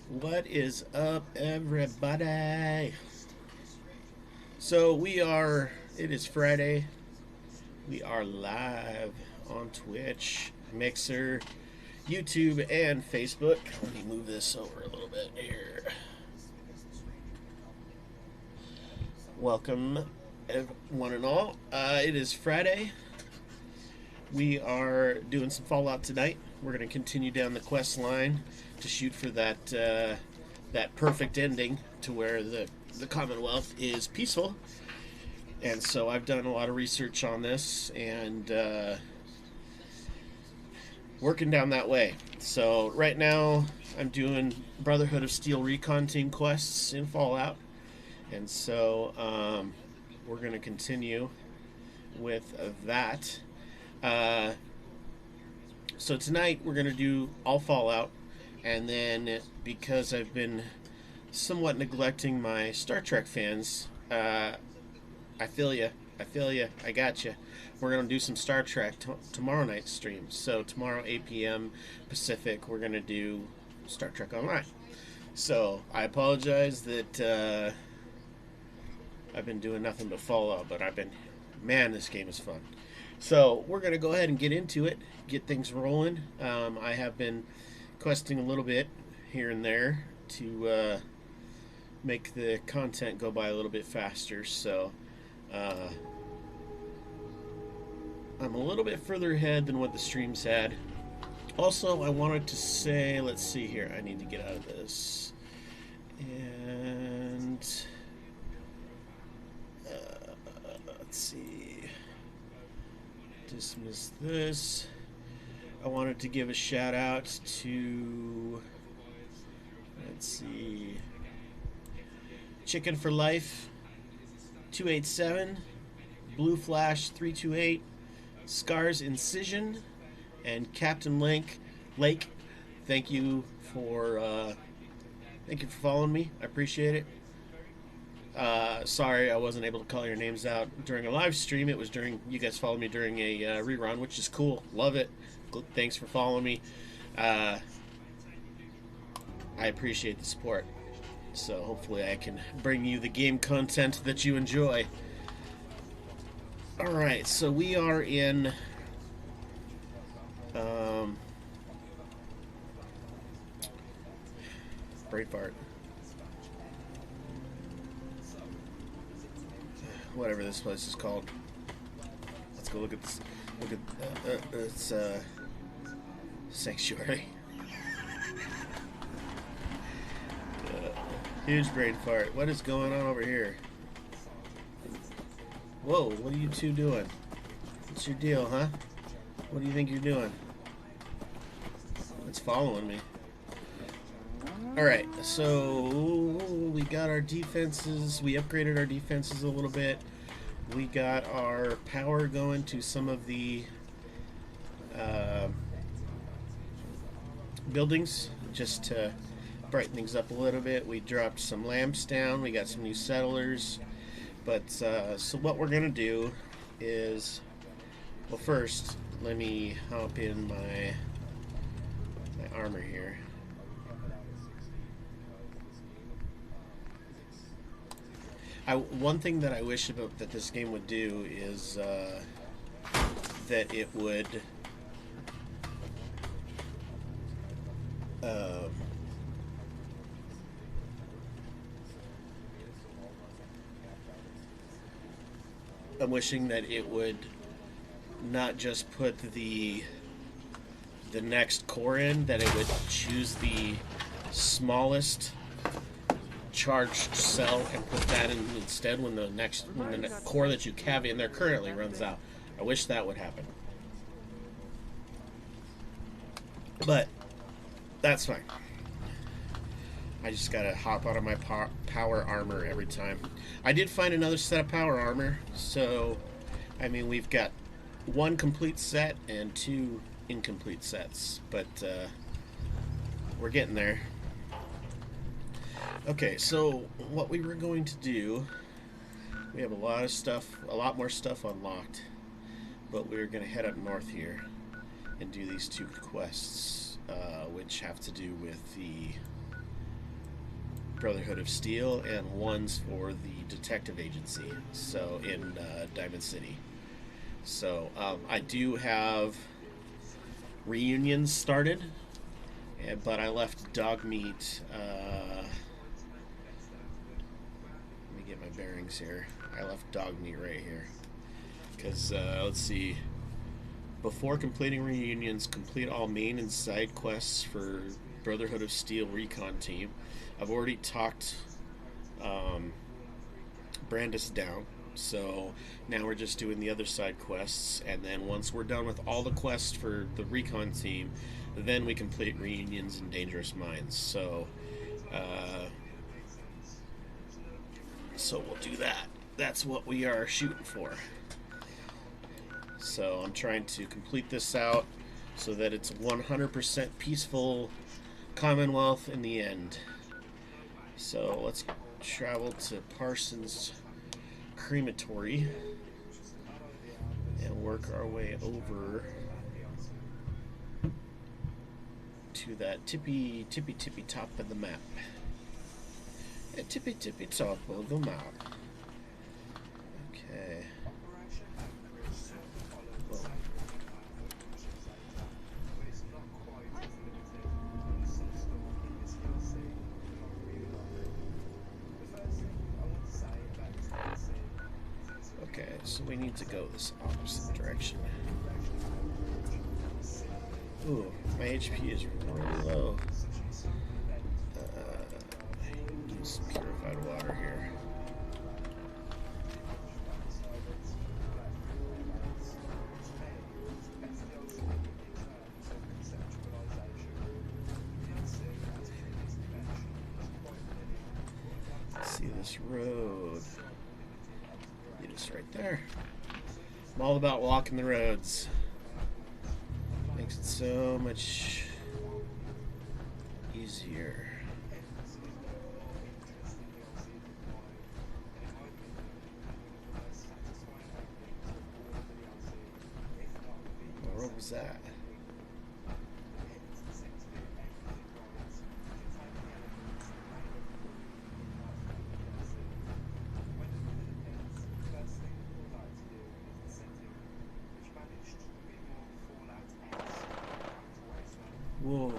What is up, everybody? So it is Friday. We are live on Twitch, Mixer, YouTube, and Facebook. Let me move this over a little bit here. Welcome, one and all. It is Friday. We are doing some Fallout tonight. We're going to continue down the quest line to shoot for that perfect ending to where the Commonwealth is peaceful. And so I've done a lot of research on this and working down that way. So right now I'm doing Brotherhood of Steel recon team quests in Fallout, and so we're going to continue with that. Uh, so tonight we're going to do all Fallout, and then because I've been somewhat neglecting my Star Trek fans, I feel you. I feel you. I got you. We're going to do some Star Trek tomorrow night stream. So tomorrow 8 p.m. Pacific, we're going to do Star Trek Online. So I apologize that I've been doing nothing but Fallout, but man, this game is fun. So we're going to go ahead and get into it, get things rolling. I have been questing a little bit here and there to make the content go by a little bit faster. So I'm a little bit further ahead than what the streams had. Also, I wanted to say, let's see here. I need to get out of this. And let's see. Dismiss this. I wanted to give a shout out to, let's see, Chicken for Life 287, Blue Flash 328, Scars Incision, and Captain Lake. Thank you for following me. I appreciate it. Sorry I wasn't able to call your names out during a live stream. It was you guys followed me during a rerun, which is cool. Love it. Thanks for following me. I appreciate the support. So hopefully I can bring you the game content that you enjoy. Alright, so we are in brain fart. Whatever this place is called. Let's go look at this. Look at it's Sanctuary. Huge brain fart. What is going on over here? Whoa, what are you two doing? What's your deal, huh? What do you think you're doing? It's following me. Alright, so we got our defenses. We upgraded our defenses a little bit. We got our power going to some of the buildings just to brighten things up a little bit. We dropped some lamps down. We got some new settlers. But so what we're going to do is, well, first, let me hop in my armor here. One thing that I wish that this game would do is that it would I'm wishing that it would not just put the next core in, that it would choose the smallest charged cell and put that in instead when the core that you have in there currently runs out. I wish that would happen. But that's fine. I just gotta hop out of my power armor every time. I did find another set of power armor, so I mean we've got one complete set and two incomplete sets, but we're getting there. Okay, so what we were going to do, we have a lot more stuff unlocked, but we're going to head up north here and do these two quests, which have to do with the Brotherhood of Steel, and one's for the detective agency. So in Diamond City. So I do have reunions started, but I left Dogmeat. Let me get my bearings here. I left Dogmeat right here because let's see. Before completing reunions, complete all main and side quests for Brotherhood of Steel recon team. I've already talked Brandis down, so now we're just doing the other side quests, and then once we're done with all the quests for the recon team, then we complete reunions and Dangerous Minds. So we'll do that. That's what we are shooting for. So I'm trying to complete this out so that it's 100% peaceful Commonwealth in the end. So let's travel to Parsons Crematory and work our way over to that tippy top of the map. A tippy top of the map. Okay. Okay, so we need to go this opposite direction. Ooh, my HP is really low. Use purified water here. Let's see this road. Lead us right there. I'm all about walking the roads. Makes it so much easier. What was that? Whoa.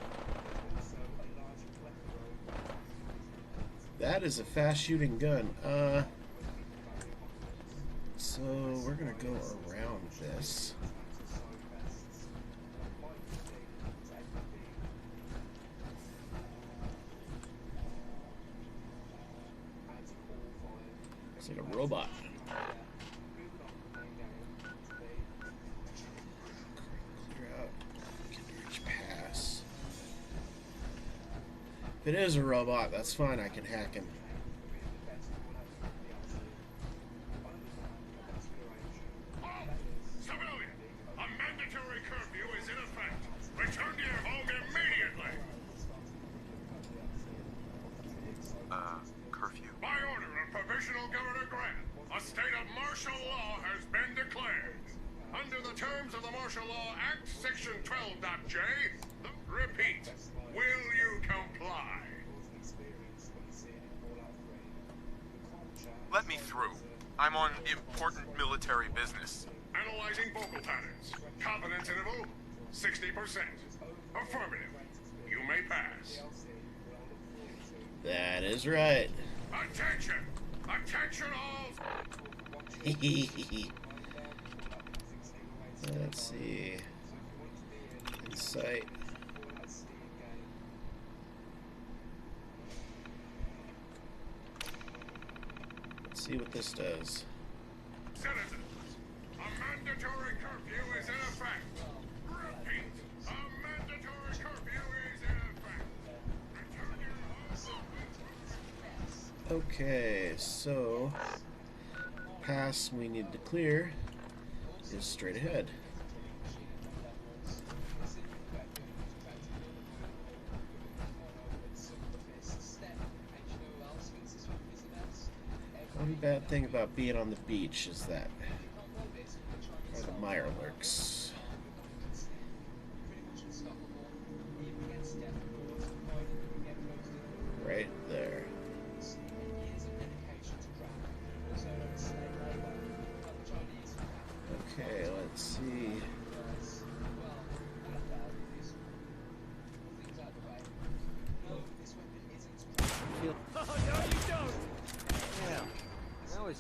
That is a fast shooting gun. So we're gonna go around this. It's like a robot. Clear out. Kindridge Pass. If it is a robot, that's fine. I can hack him. Civilian, a mandatory curfew is in effect. Return to your home immediately. Curfew? By order of Provisional Governor Grant, a state of martial law has been declared. Under the terms of the Martial Law Act, Section 12.J, repeat, will you comply? Let me through. I'm on important military business. Analyzing vocal patterns. Confidence interval, 60%. Affirmative. You may pass. That is right. Attention! Attention all! Let's see. Insight. Let's see what this does. Citizens, a mandatory curfew is in effect. Repeat, a mandatory curfew is in effect. Return your home. Okay, so pass we need to clear is straight ahead. One bad thing about being on the beach is that where the mire lurks. Right there.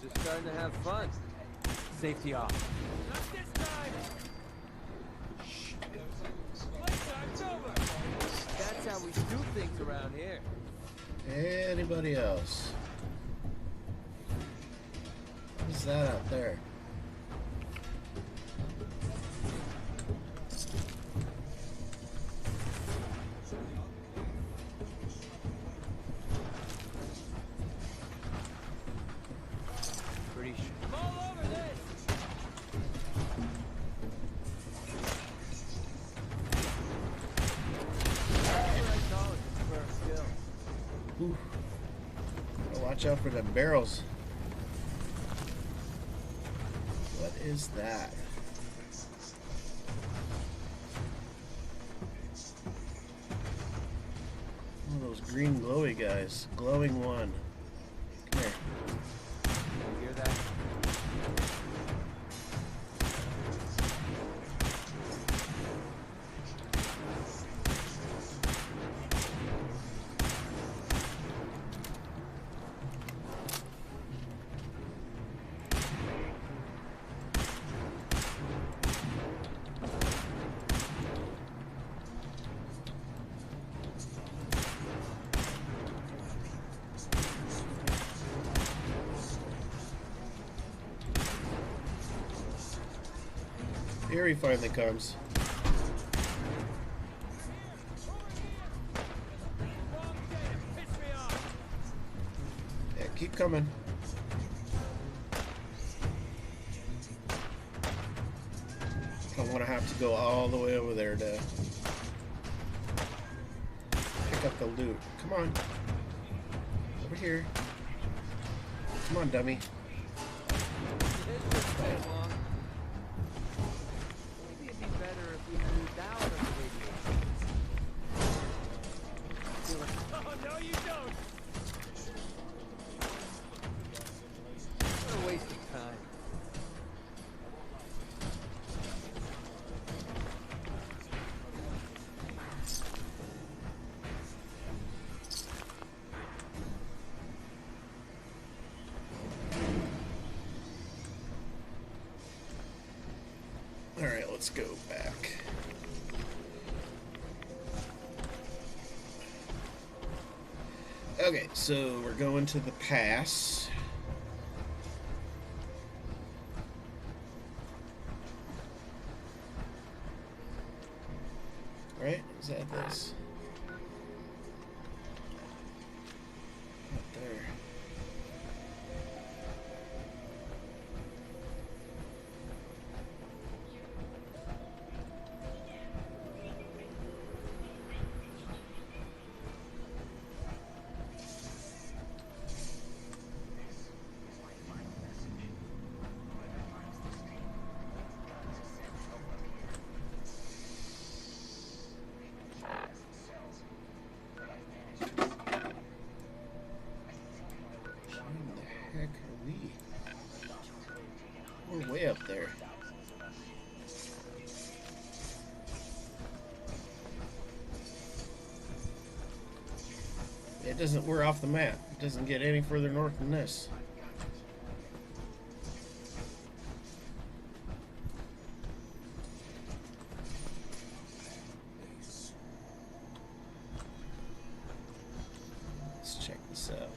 Just starting to have fun. Safety off. Not this time! Shh. Playtime's over! That's how we do things around here. Anybody else? What's that out there? Pretty sure. I'm all over this! Ooh. Gotta watch out for the barrels. What is that? One of those green glowy guys. Glowing one. Come here. You hear that? Here he finally comes. Yeah, keep coming. I don't want to have to go all the way over there to pick up the loot. Come on. Over here. Come on, dummy. Maybe it'd be better if we moved out of the radiation. Oh, no, you don't! What a waste of time. Alright, let's go back. Okay, so we're going to the pass. Right? Is that this? Up there. Heck are we? We're way up there. It doesn't, we're off the map. It doesn't get any further north than this. Let's check this out.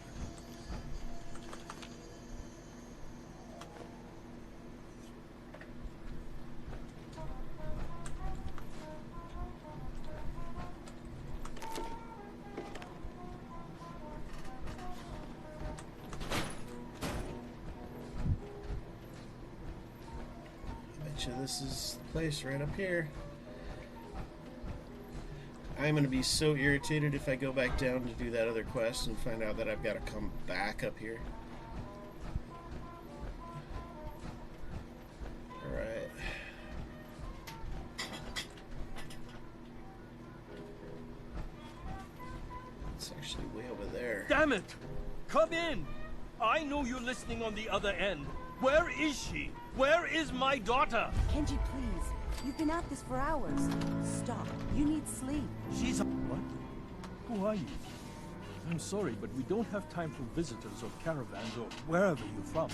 This is the place right up here. I'm going to be so irritated if I go back down to do that other quest and find out that I've got to come back up here. Alright. It's actually way over there. Damn it! Come in! I know you're listening on the other end. Where is she? Where is my daughter? Kenji, please. You've been at this for hours. Stop. You need sleep. She's a... What? Who are you? I'm sorry, but we don't have time for visitors or caravans or wherever you're from.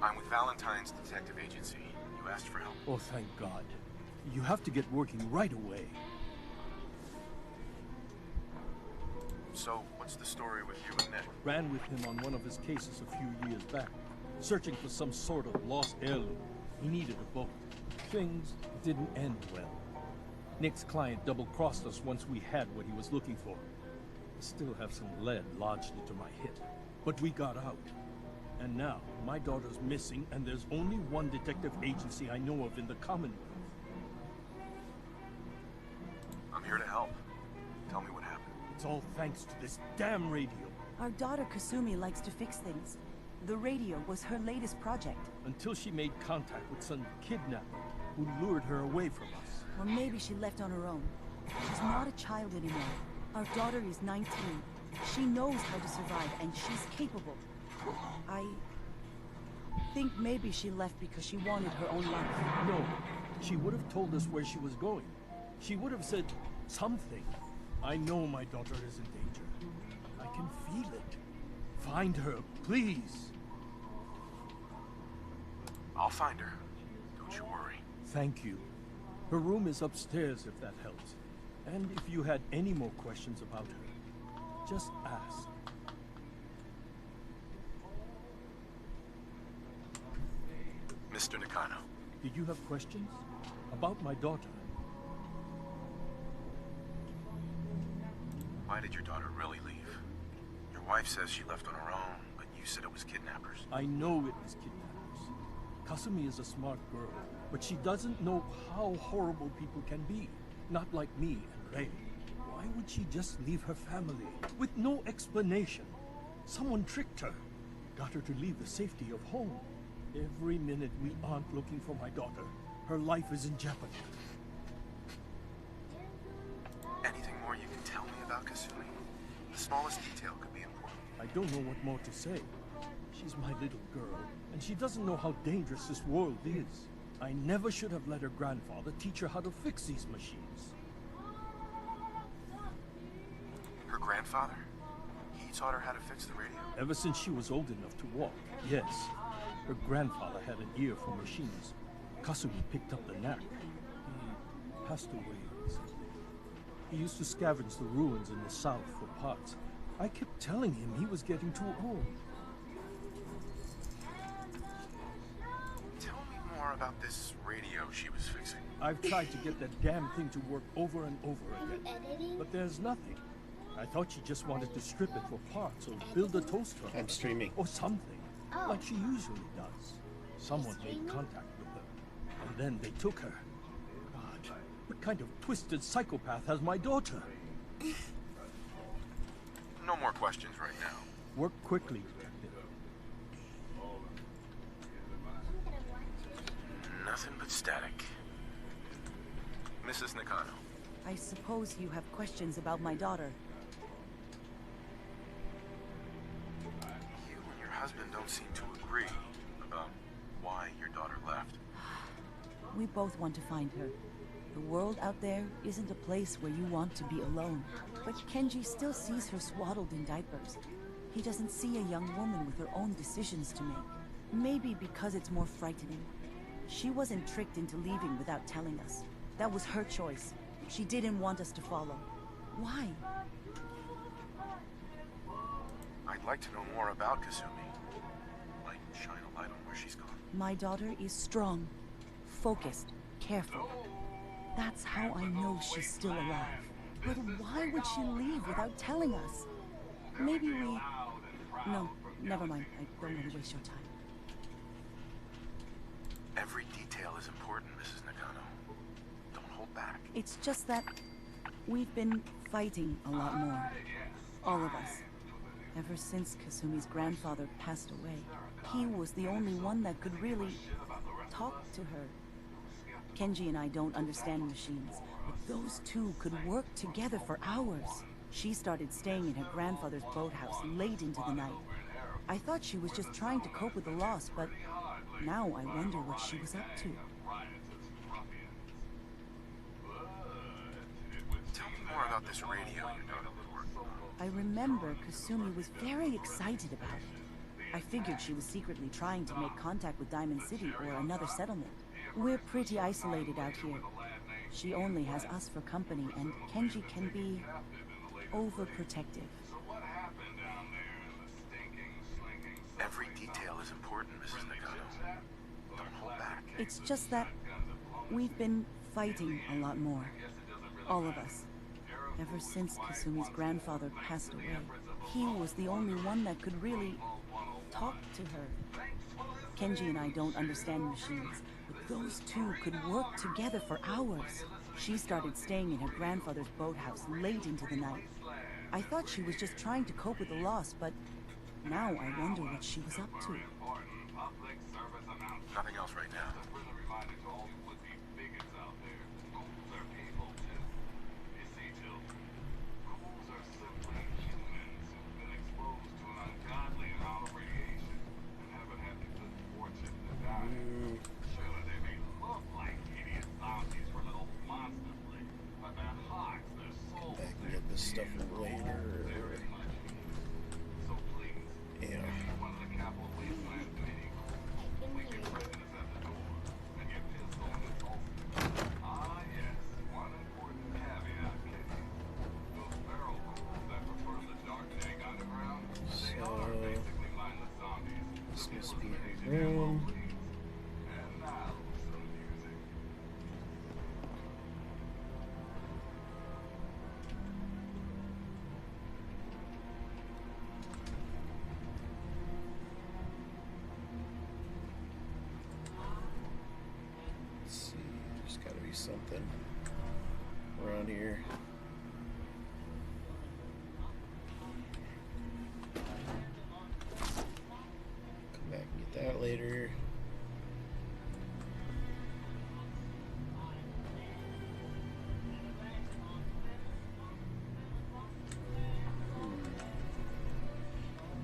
I'm with Valentine's Detective Agency. You asked for help. Oh, thank God. You have to get working right away. So, what's the story with you and Nick? Ran with him on one of his cases a few years back, searching for some sort of lost heirloom. He needed a boat. Things didn't end well. Nick's client double-crossed us once we had what he was looking for. I still have some lead lodged into my hip. But we got out. And now, my daughter's missing, and there's only one detective agency I know of in the Commonwealth. I'm here to help. Tell me what happened. It's all thanks to this damn radio. Our daughter Kasumi likes to fix things. The radio was her latest project. Until she made contact with some kidnapper who lured her away from us. Or maybe she left on her own. She's not a child anymore. Our daughter is 19. She knows how to survive, and she's capable. I think maybe she left because she wanted her own life. No, she would have told us where she was going. She would have said something. I know my daughter is in danger. I can feel it. Find her, please. I'll find her. Don't you worry. Thank you. Her room is upstairs if that helps. And if you had any more questions about her, just ask. Mr. Nakano. Did you have questions? About my daughter? Why did your daughter really leave? Your wife says she left on her own, but you said it was kidnappers. I know it was kidnappers. Kasumi is a smart girl, but she doesn't know how horrible people can be. Not like me and Ray. Why would she just leave her family with no explanation? Someone tricked her. Got her to leave the safety of home. Every minute we aren't looking for my daughter, her life is in jeopardy. Anything more you can tell me about Kasumi? The smallest detail could be important. I don't know what more to say. She's my little girl, and she doesn't know how dangerous this world is. I never should have let her grandfather teach her how to fix these machines. Her grandfather? He taught her how to fix the radio? Ever since she was old enough to walk, yes. Her grandfather had an ear for machines. Kasumi picked up the knack. He passed away recently. He used to scavenge the ruins in the south for parts. I kept telling him he was getting too old. Tell me more about this radio she was fixing. I've tried to get that damn thing to work over and over again. But there's nothing. I thought she just wanted to strip it for parts or build a toaster. I'm streaming. Or something. Like she usually does. Someone made contact with her. And then they took her. God, what kind of twisted psychopath has my daughter? No more questions right now. Work quickly, Detective. Nothing but static. Mrs. Nakano. I suppose you have questions about my daughter. You and your husband don't seem to agree about why your daughter left. We both want to find her. The world out there isn't a place where you want to be alone. But Kenji still sees her swaddled in diapers. He doesn't see a young woman with her own decisions to make. Maybe because it's more frightening. She wasn't tricked into leaving without telling us. That was her choice. She didn't want us to follow. Why? I'd like to know more about Kasumi. Like, shine a light on where she's gone. My daughter is strong, focused, careful. That's how I know she's still alive. But why would she leave without telling us? Maybe we... No, never mind. I don't want to waste your time. Every detail is important, Mrs. Nakano. Don't hold back. It's just that we've been fighting a lot more. All of us. Ever since Kasumi's grandfather passed away. He was the only one that could really talk to her. Kenji and I don't understand machines, but those two could work together for hours. She started staying in her grandfather's boathouse late into the night. I thought she was just trying to cope with the loss, but now I wonder what she was up to. Tell me more about this radio your daughter was working on? I remember Kasumi was very excited about it. I figured she was secretly trying to make contact with Diamond City or another settlement. We're pretty isolated out here. She only has us for company, and Kenji can be overprotective. Every detail is important, Mrs. Nagano. Don't hold back. It's just that we've been fighting a lot more. All of us. Ever since Kasumi's grandfather passed away, he was the only one that could really talk to her. Kenji and I don't understand machines, but those two could work together for hours. She started staying in her grandfather's boathouse late into the night. I thought she was just trying to cope with the loss, but now I wonder what she was up to. Nothing else right now. Come back and get this stuff later. Yeah. So this must be her room. Let's see, there's gotta be something around here. Come back and get that later.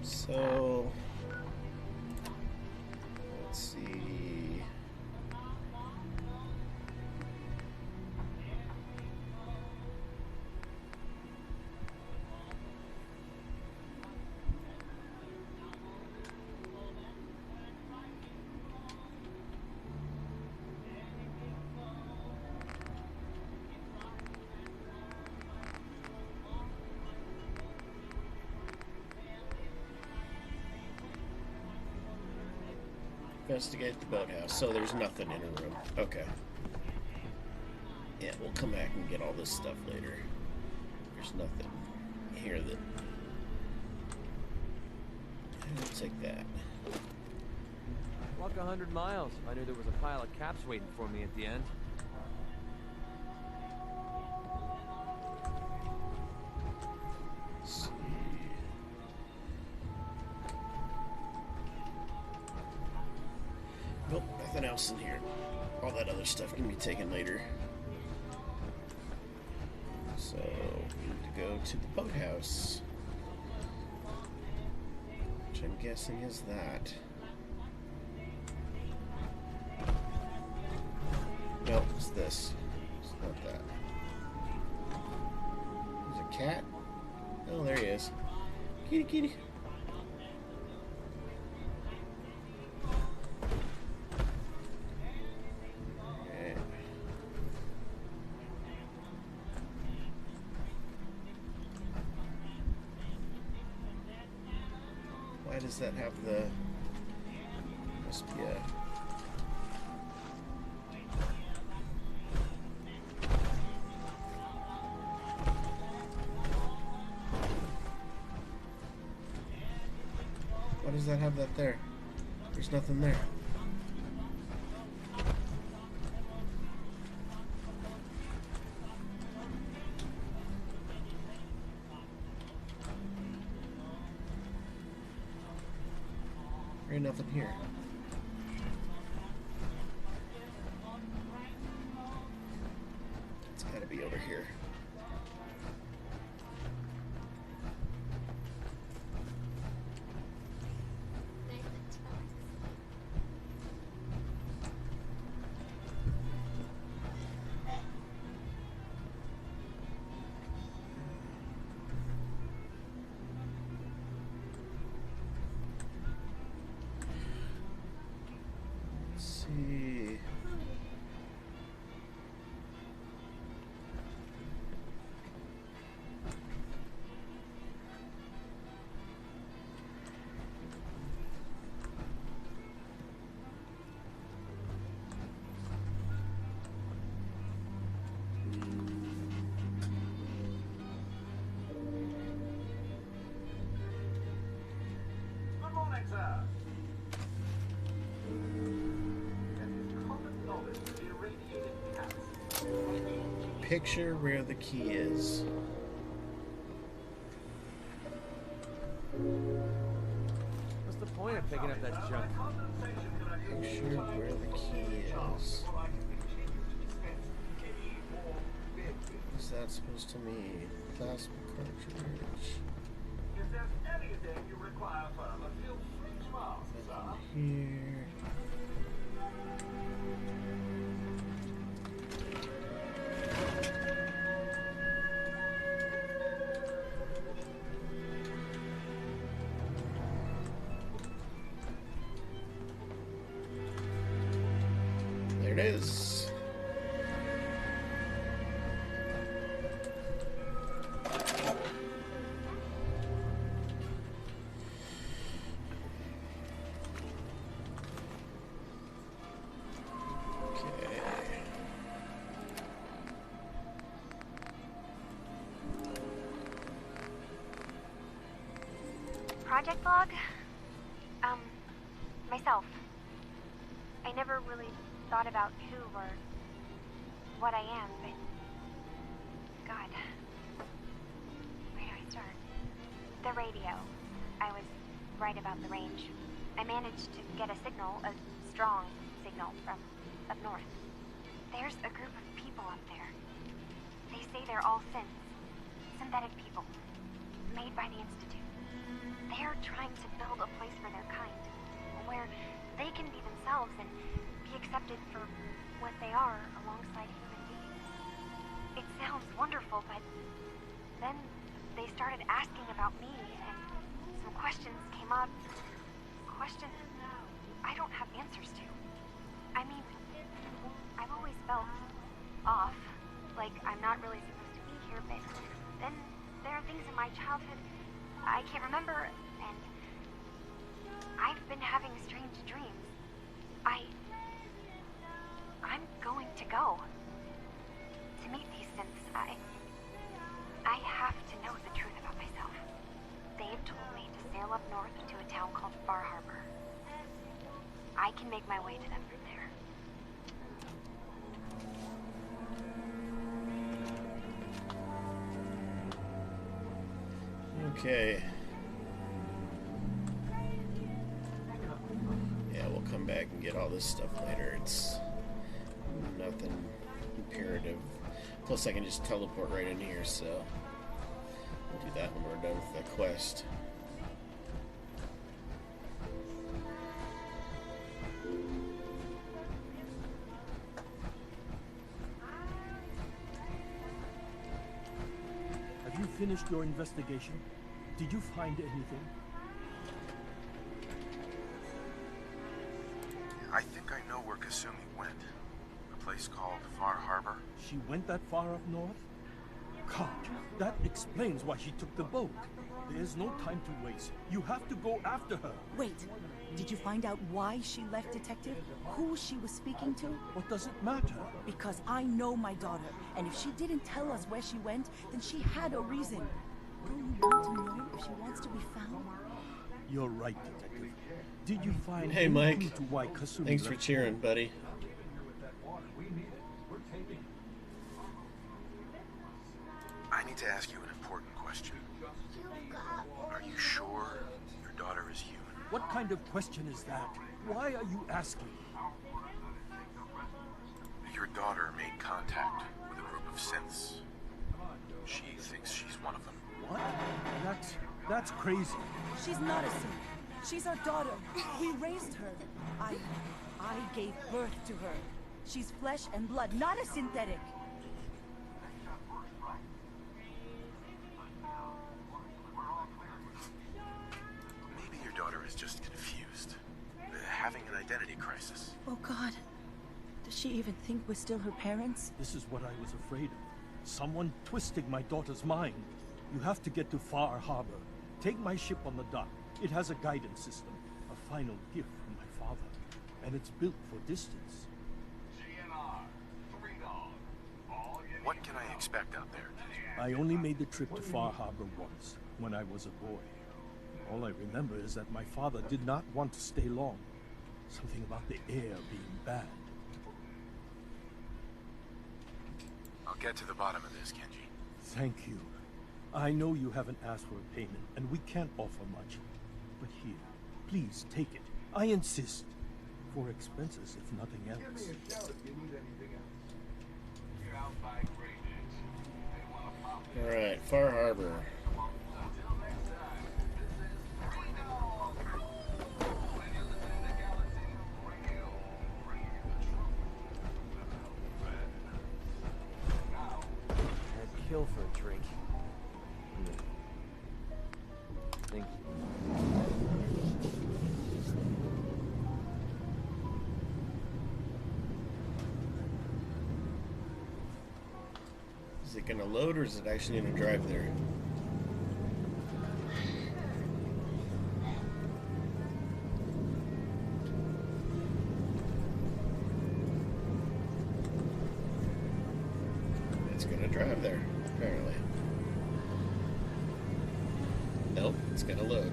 So let's see. Investigate the boathouse. So there's nothing in her room. Okay. Yeah, we'll come back and get all this stuff later. There's nothing here that... I'll take that. Walk 100 miles. I knew there was a pile of caps waiting for me at the end. Let's see. Nope, nothing else in here. All that other stuff can be taken later. So, we need to go to the boathouse. Which I'm guessing is that. Nope, it's this. It's not that. There's a cat? Oh, there he is. Kitty, kitty. Okay. Why does that have the... Must be a... Why does that have that there? There's nothing there. There ain't nothing here. It's gotta be over here. picture where the key is. What's the point of picking up that junk? Picture where the key is. What's that supposed to mean? Plasma cartridge. Nothing here. There it is. Okay. Project log? Myself. I never really thought about who or what I am, but... God. Where do I start? The radio. I was right about the range. I managed to get a signal, a strong signal from up north. There's a group of people up there. They say they're all synthetic people, made by the Institute. They're trying to build a place for their kind, where they can be themselves and be accepted for what they are alongside human beings. It sounds wonderful, but then they started asking about me, and some questions came up. Questions I don't have answers to. I mean, I've always felt off, like I'm not really supposed to be here, but then there are things in my childhood I can't remember, and I've been having strange dreams. I'm going to go to meet these synths. I have to know the truth about myself. They've told me to sail up north to a town called Far Harbor. I can make my way to them from there. Okay. Yeah, we'll come back and get all this stuff later. It's nothing imperative. Plus, I can just teleport right in here, so we'll do that when we're done with the quest. Have you finished your investigation? Did you find anything? I think I know where Kasumi went. A place called Far Harbor. She went that far up north? God, that explains why she took the boat. There's no time to waste. You have to go after her. Wait, did you find out why she left, Detective? Who she was speaking to? What does it matter? Because I know my daughter, and if she didn't tell us where she went, then she had a reason. Don't you want to know if she wants to be found? You're right, Detective. Did you find Hey, any Mike. clue to why Kasumi Thanks for left? cheering, buddy. I need to ask you an important question. Are you sure your daughter is human? What kind of question is that? Why are you asking? Your daughter made contact with a group of synths. She thinks she's one of them. What? That's crazy. She's not a synth. She's our daughter. We raised her. I gave birth to her. She's flesh and blood, not a synthetic. Maybe your daughter is just confused. Having an identity crisis. Oh God. Does she even think we're still her parents? This is what I was afraid of. Someone twisting my daughter's mind. You have to get to Far Harbor. Take my ship on the dock. It has a guidance system. A final gift from my father. And it's built for distance. What can I expect out there? I only made the trip to Far Harbor once, when I was a boy. All I remember is that my father did not want to stay long. Something about the air being bad. I'll get to the bottom of this, Kenji. Thank you. I know you haven't asked for a payment, and we can't offer much. But here, please take it. I insist. For expenses, if nothing else. Alright, Far Harbor. I'd kill for a drink. Thank you. Is it gonna load or is it actually gonna drive there? It's gonna drive there, apparently. Nope, it's gonna load.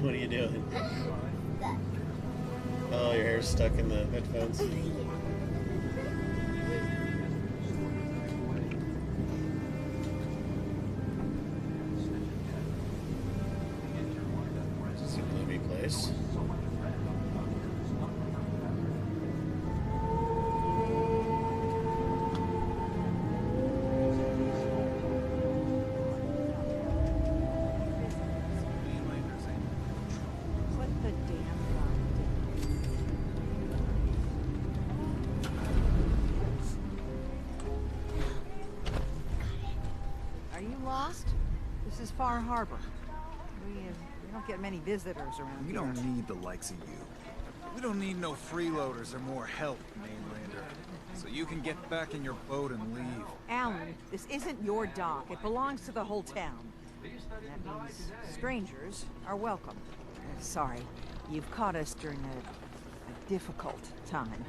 What are you doing? Oh, your hair's stuck in the headphones. This is a gloomy place. Put the damn gun Are you lost? This is Far Harbor. We don't get many visitors around We here. don't need the likes of you. We don't need no freeloaders or more help, mainlander. So you can get back in your boat and leave. Alan, this isn't your dock. It belongs to the whole town. That means strangers are welcome. Sorry, you've caught us during a difficult time.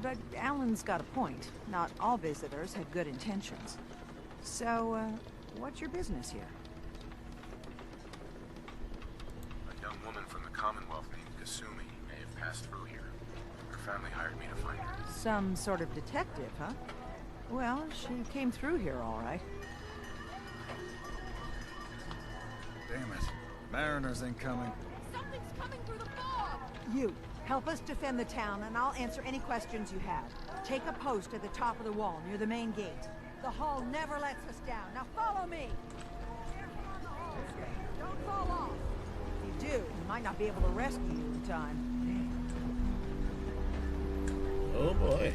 But Alan's got a point. Not all visitors have good intentions. So, what's your business here? A young woman from the Commonwealth named Kasumi may have passed through here. Her family hired me to find her. Some sort of detective, huh? Well, she came through here all right. Damn it. Mariners incoming. Something's coming through the fog! You, help us defend the town, and I'll answer any questions you have. Take a post at the top of the wall, near the main gate. The hall never lets us down. Now follow me! Don't fall off! If you do, we might not be able to rescue you in time. Oh boy.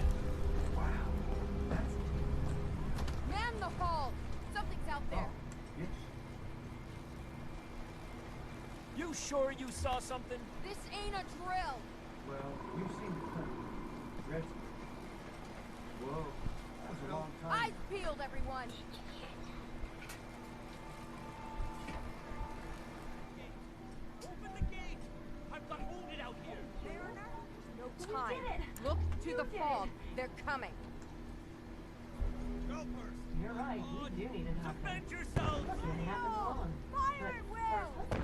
Man the hall! Something's out there! You sure you saw something? This ain't a drill! Well, you've seen the country. Rescue. Whoa, that was a long time. Eyes peeled, everyone! Open the gate! I've got wounded out here! No time. Look to the fog. They're coming. Go first! You're right, you do need an Defend yourselves! Can't happen alone. Fire at will!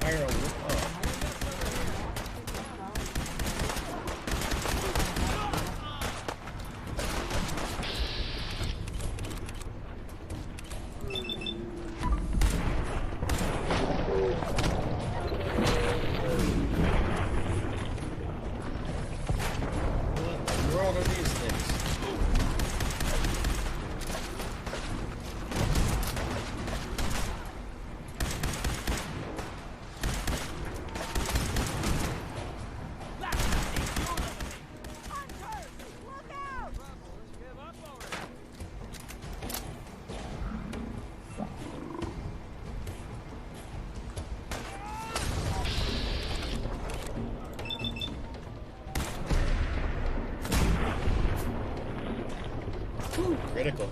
Fire a oh. What in the world are these things? Whew, critical.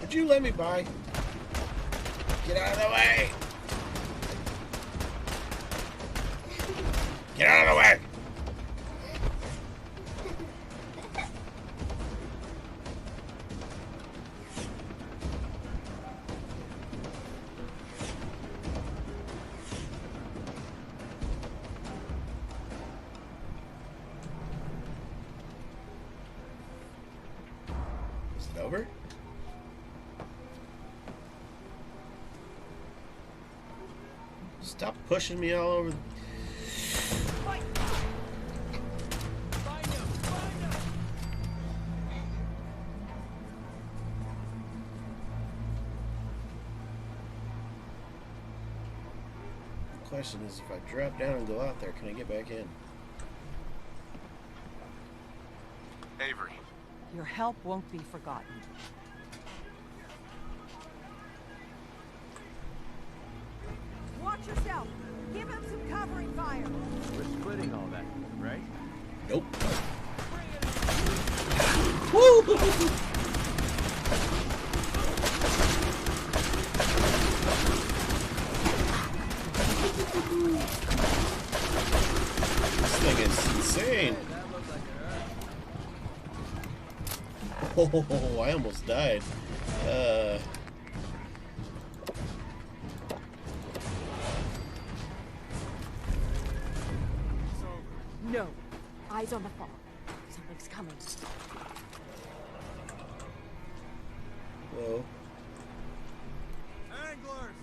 Would you let me by? Get out of the way! Get out of the way! Is it over? Stop pushing me all over. The question is, if I drop down and go out there, can I get back in? Avery. Your help won't be forgotten. Watch yourself! Give him some covering fire! We're splitting all that, right? Nope. Woo! This thing is insane. Oh, I almost died. No. Eyes on the fog. Something's coming. Whoa. Anglers!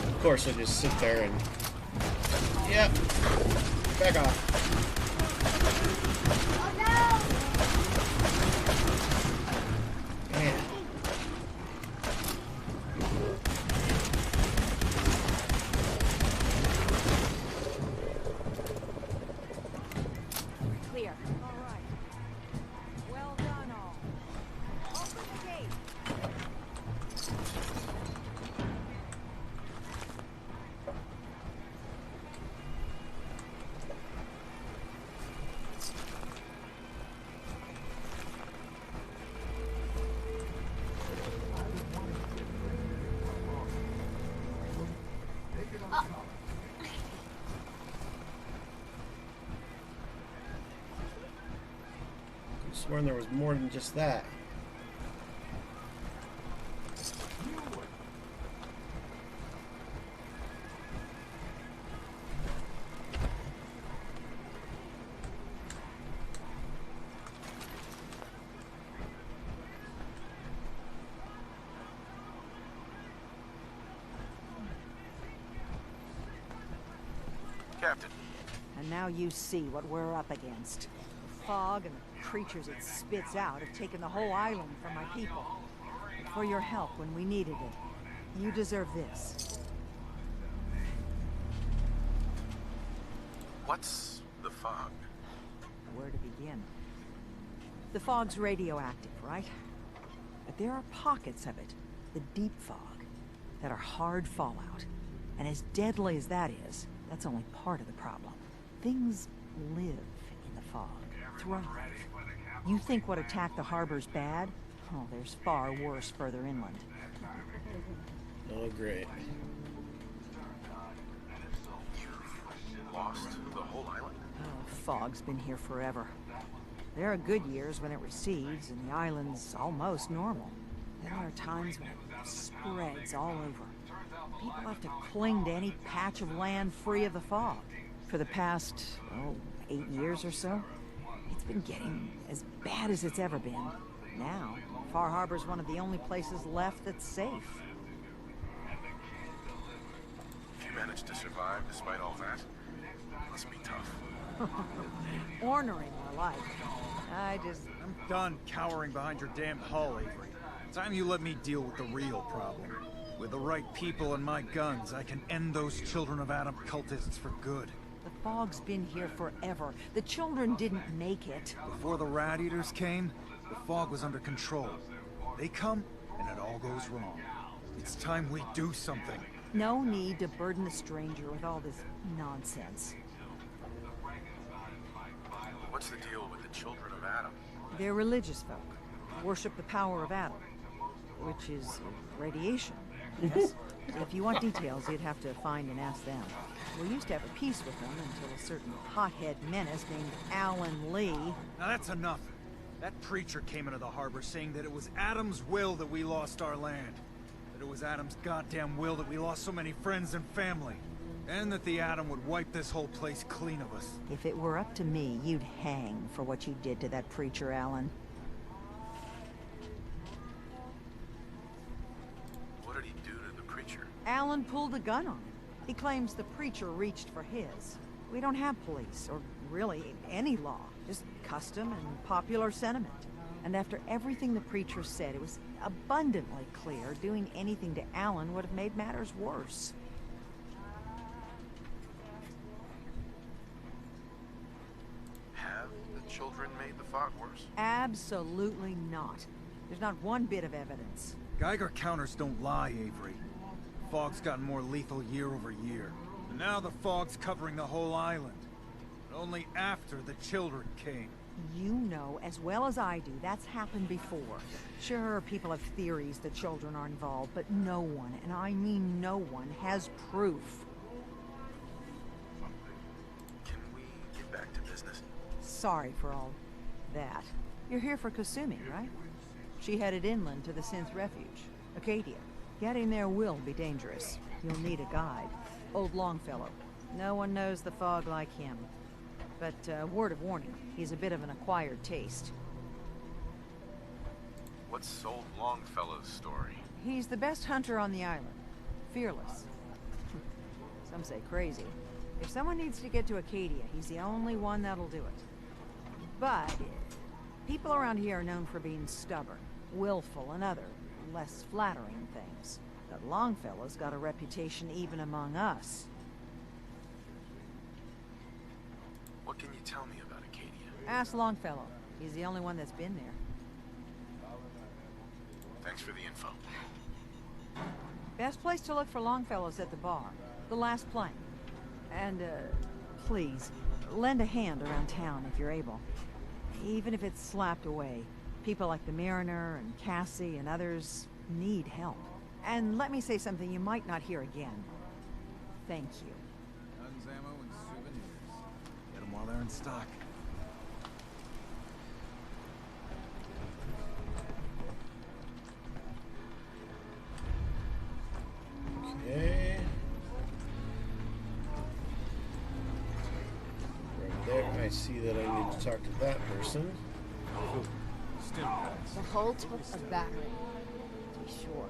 Of course, I just sit there and... Yep. Back off. Man. Clear. All right. Well done, all. Open the gate. I sworn there was more than just that. Captain. And now you see what we're up against. The fog and the creatures it spits out have taken the whole island from my people. But for your help when we needed it, you deserve this. What's the fog? Where to begin? The fog's radioactive, right? But there are pockets of it, the deep fog, that are hard fallout. And as deadly as that is, that's only part of the problem. Things live in the fog, thrive. You think what attacked the harbor's bad? Oh, there's far worse further inland. Oh, great. You've lost the whole island? Oh, fog's been here forever. There are good years when it recedes and the island's almost normal. Then there are times when it spreads all over. People have to cling to any patch of land free of the fog. For the past, 8 years or so, it's been getting as bad as it's ever been. Now, Far Harbor's one of the only places left that's safe. If you managed to survive despite all that, it must be tough. Ornery, more like. I'm done cowering behind your damn hull, Avery. Time you let me deal with the real problem. With the right people and my guns, I can end those Children of Adam cultists for good. The fog's been here forever. The children didn't make it. Before the Rat Eaters came, the fog was under control. They come, and it all goes wrong. It's time we do something. No need to burden the stranger with all this nonsense. What's the deal with the Children of Adam? They're religious folk. Worship the power of Adam, which is radiation. Yes? If you want details, you'd have to find and ask them. We used to have a peace with them until a certain hothead menace named Alan Lee... Now that's enough. That preacher came into the harbor saying that it was Adam's will that we lost our land. That it was Adam's goddamn will that we lost so many friends and family. And that the Atom would wipe this whole place clean of us. If it were up to me, you'd hang for what you did to that preacher, Alan. What did he do to the preacher? Alan pulled a gun on him. He claims the preacher reached for his. We don't have police, or really any law. Just custom and popular sentiment. And after everything the preacher said, it was abundantly clear doing anything to Alan would have made matters worse. Have the children made the fog worse? Absolutely not. There's not one bit of evidence. Geiger counters don't lie, Avery. The fog's gotten more lethal year over year. And now the fog's covering the whole island. But only after the children came. You know as well as I do that's happened before. Sure, people have theories the children are involved, but no one, and I mean no one, has proof. Can we get back to business? Sorry for all that. You're here for Kasumi, right? She headed inland to the Synth Refuge, Acadia. Getting there will be dangerous. You'll need a guide. Old Longfellow. No one knows the fog like him. But, word of warning, he's a bit of an acquired taste. What's Old Longfellow's story? He's the best hunter on the island. Fearless. Some say crazy. If someone needs to get to Acadia, he's the only one that'll do it. But, people around here are known for being stubborn, willful, and other, less flattering things. But Longfellow's got a reputation even among us. What can you tell me about Acadia? Ask Longfellow. He's the only one that's been there. Thanks for the info. Best place to look for Longfellow's at the bar. The last plank. And, please, lend a hand around town if you're able. Even if it's slapped away. People like the Mariner and Cassie and others need help. And let me say something you might not hear again. Thank you. Guns, ammo, and souvenirs. Get them while they're in stock. Okay. Right there, I see that I need to talk to that person. The hull took a battering, to be sure.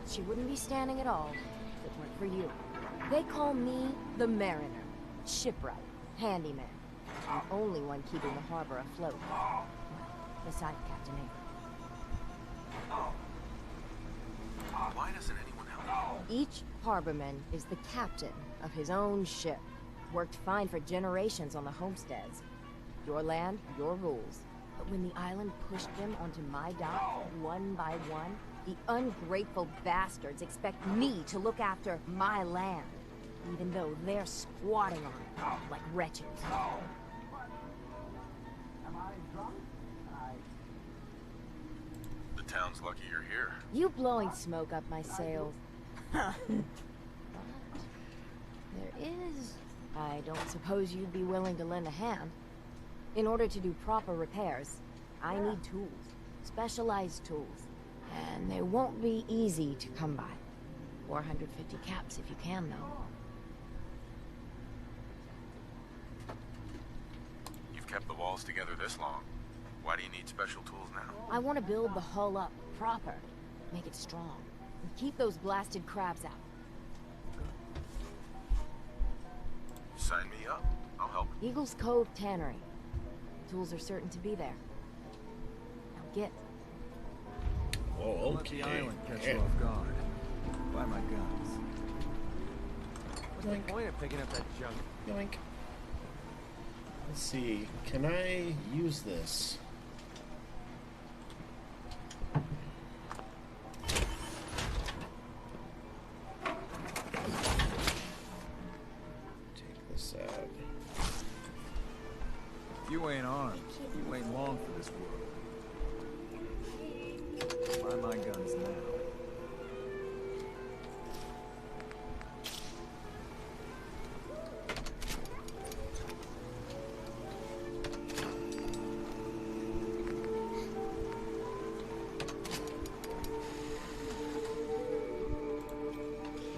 She wouldn't be standing at all if it weren't for you. They call me the Mariner, shipwright, handyman, the only one keeping the harbor afloat. Besides Captain Avery. Why doesn't anyone help? Each harborman is the captain of his own ship. Worked fine for generations on the homesteads. Your land, your rules. But when the island pushed them onto my dock, one by one, the ungrateful bastards expect me to look after my land, even though they're squatting on it like wretches. The town's lucky you're here. You blowing smoke up my sails. But there is... I don't suppose you'd be willing to lend a hand. In order to do proper repairs, I need tools. Specialized tools. And they won't be easy to come by. 450 caps if you can, though. walls together this long. Why do you need special tools now? I want to build the hull up, proper. Make it strong. And keep those blasted crabs out. Sign me up. I'll help. Eagles Cove Tannery. Tools are certain to be there. Now get. Oh, Let okay. the island catch Yeah. you off guard. Buy my guns. What's the point of picking up that junk? Yoink. Let's see. Can I use this? Take this out. If you ain't armed, you ain't long for this world. Buy my guns now.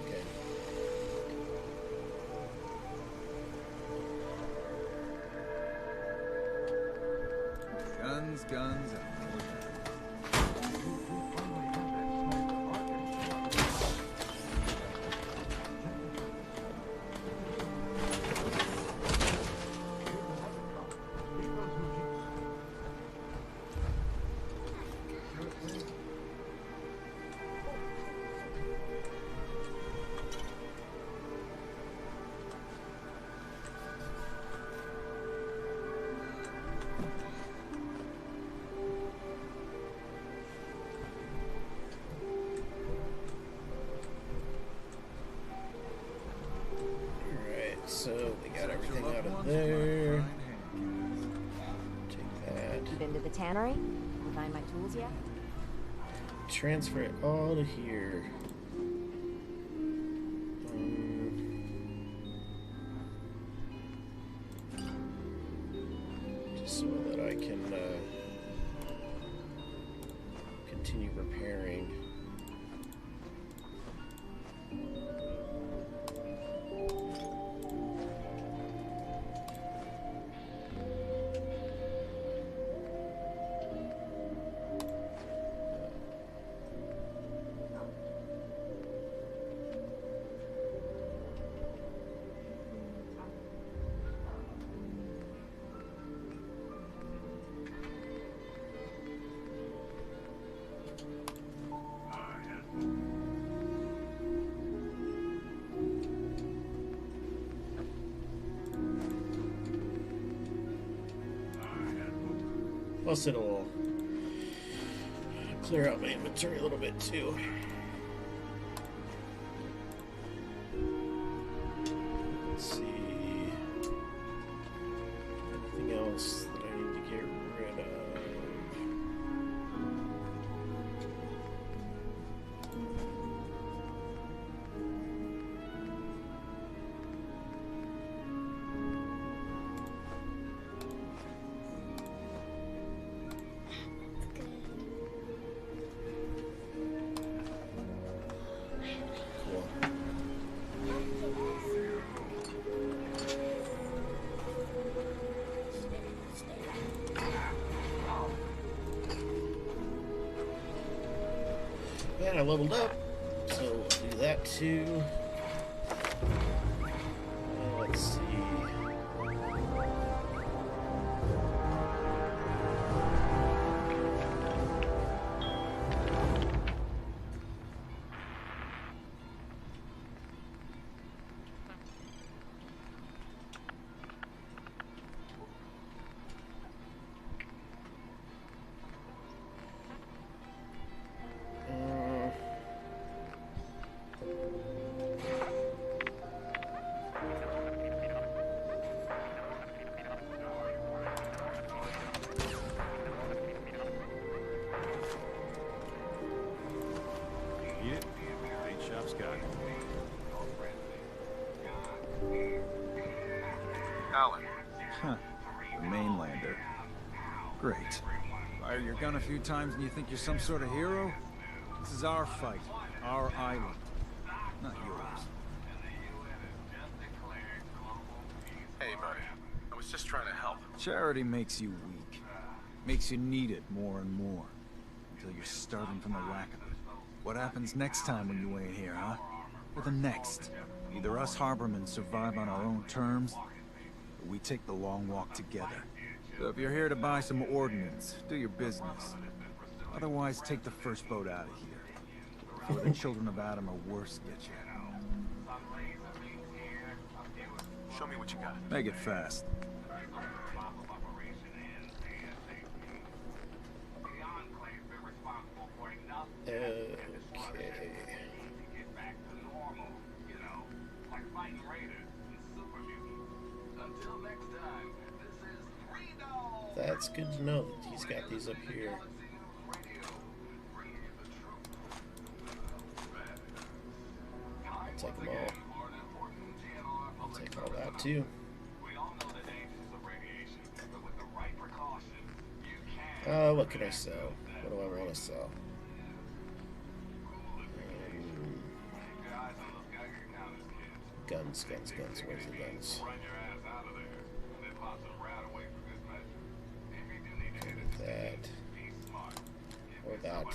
Okay. Guns, guns, and more guns. Alright, so we got everything Your out loved of ones there. with my kind hands. Take that. Been to the tannery? You find my tools yet? Transfer it all to here. Just so that I can continue repairing. Plus it'll clear out my inventory a little bit too. Let's see. Anything else that I need to get rid of? Cool. And I leveled up, so we'll do that too. Let's see. Eat it? Bait shop's got it. Alan. Huh. The mainlander. Great. Fire your gun a few times and you think you're some sort of hero? This is our fight. Our island. Not yours. Hey, buddy. I was was just trying to help. Charity makes you weak. Makes you need it more and more. Until you're starting from the rack of it. What happens next time when you ain't here, huh? Or the next? Either us Harbormen survive on our own terms, or we take the long walk together. So if you're here to buy some ordnance, do your business. Otherwise, take the first boat out of here. Before the children of Adam or worse get you. Show me what you got. Make it fast. Okay. That's good to know that he's got these up here. I'll take them all. I'll take all that too. What can I sell? What do I want to sell? Guns. Where's the guns? That. Or that.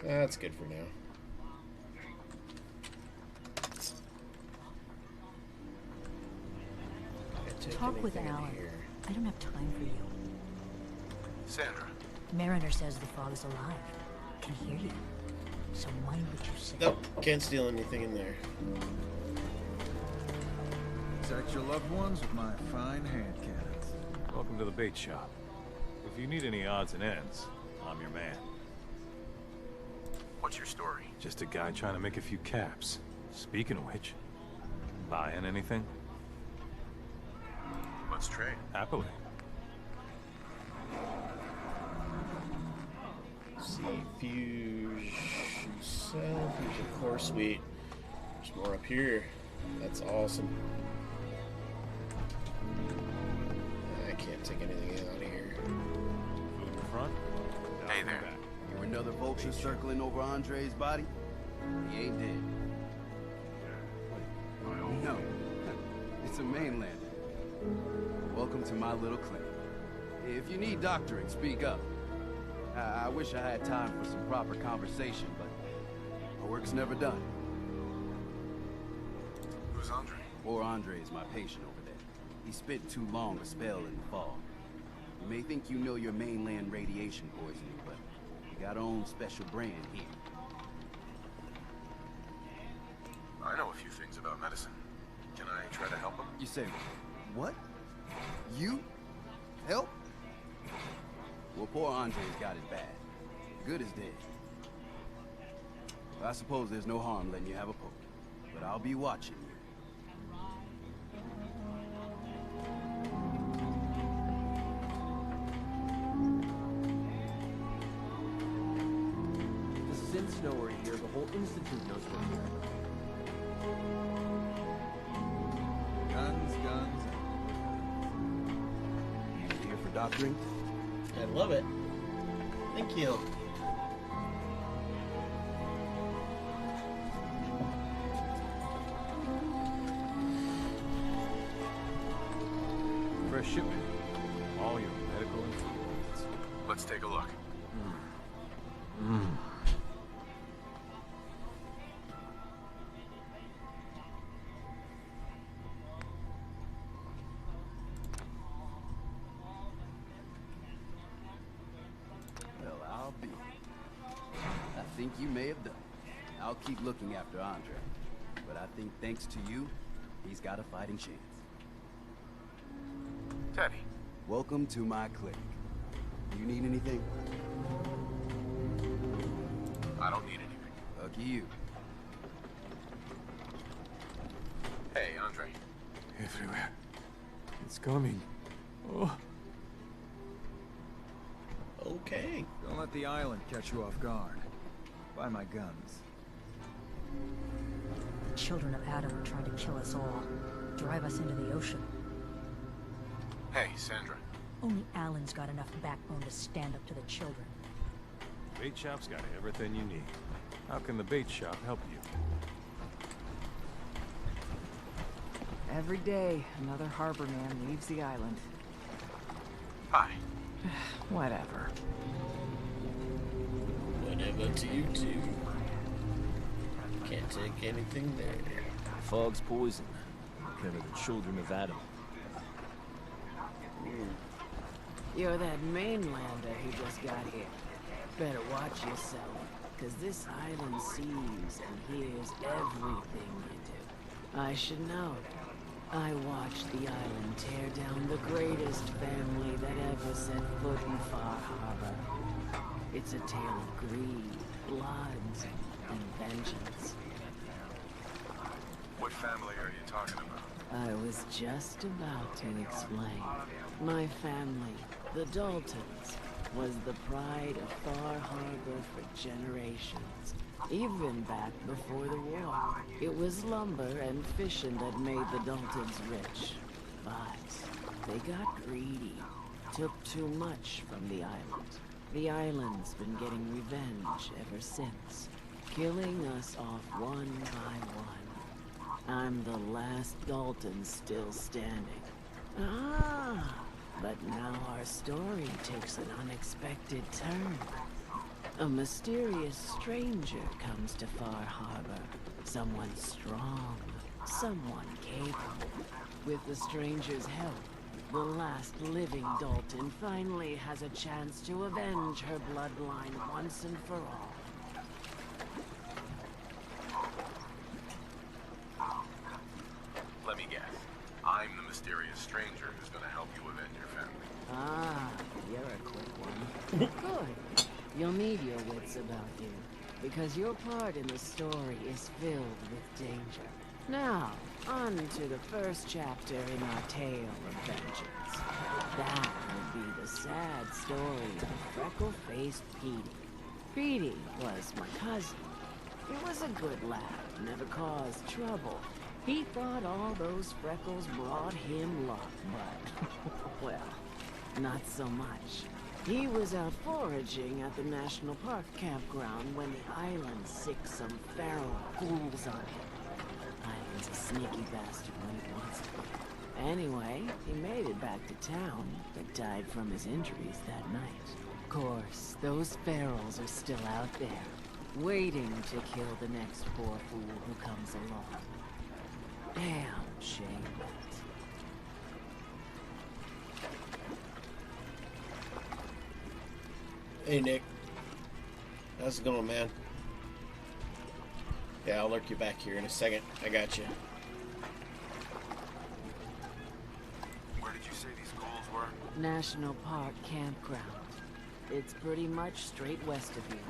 That's good for now. Talk with Alan. I don't have time for you. Sandra. Mariner says the fog is alive. Can hear you. So mind what you say. Nope, can't steal anything in there. Protect your loved ones with my fine hand cannons. Welcome to the bait shop. If you need any odds and ends, I'm your man. What's your story? Just a guy trying to make a few caps. Speaking of which, buying anything? Let's trade. Happily. See, fusion cell, fusion core suite. There's more up here. That's awesome. I can't take anything out of here. Food in front. Hey there. You another vulture circling over Andre's body? He ain't dead. No, it's a mainlander. Welcome to my little clinic. If you need doctoring, speak up. I wish I had time for some proper conversation, but my work's never done. Who's Andre? Poor Andre is my patient over there. He spent too long a spell in the fog. You may think you know your mainland radiation poisoning, but we got our own special brand here. I know a few things about medicine. Can I try to help him? You say, what? You? Help? Well, poor Andre's got it bad. Good as dead. I suppose there's no harm letting you have a poke, but I'll be watching you. The synths know we're here. The whole institute knows we're here. Guns. You here for doctoring? I love it. Thank you. Fresh shipment. All your medical and food needs. Let's take a look. Well, I'll be. I think you may have done it. I'll keep looking after Andre. But I think thanks to you, he's got a fighting chance. Teddy. Welcome to my clinic. You need anything? I don't need anything. Lucky you. Hey, Andre. Everywhere. It's coming. Oh. Okay. Don't let the island catch you off guard. by my guns. The children of Adam are trying to kill us all. Drive us into the ocean. Hey, Sandra. Only Alan's got enough backbone to stand up to the children. Bait shop's got everything you need. How can the bait shop help you? Every day, another harbor man leaves the island. Hi. Whatever. Whatever to you too. Can't take anything there. Fog's poison. Kind of the children of Adam. You're that mainlander who just got here. Better watch yourself, because this island sees and hears everything you do. I should know. I watched the island tear down the greatest family that ever set foot in Far Harbor. It's a tale of greed, blood, and vengeance. What family are you talking about? I was just about to explain. My family, the Daltons, was the pride of Far Harbor for generations. Even back before the war. It was lumber and fishing that made the Daltons rich. But they got greedy. Took too much from the island. The island's been getting revenge ever since. Killing us off one by one. I'm the last Dalton still standing. Ah! But now our story takes an unexpected turn. A mysterious stranger comes to Far Harbor. Someone strong, someone capable. With the stranger's help, the last living Dalton finally has a chance to avenge her bloodline once and for all. Let me guess. I'm the mysterious stranger who's gonna help you avenge your family. Ah, you're a quick one. Good. You'll need your wits about you, because your part in the story is filled with danger. Now, on to the first chapter in our tale of vengeance. That will be the sad story of freckle-faced Petey. Petey was my cousin. He was a good lad, never caused trouble. He thought all those freckles brought him luck, but, well, not so much. He was out foraging at the National Park campground when the island sicked some feral ghouls on him. Island's a sneaky bastard when he wants to be. Anyway, he made it back to town, but died from his injuries that night. Of course, those ferals are still out there, waiting to kill the next poor fool who comes along. Damn shame. Hey, Nick. How's it going, man? Yeah, I'll lurk you back here in a second. I got you. Where did you say these ghouls were? National Park campground. It's pretty much straight west of you.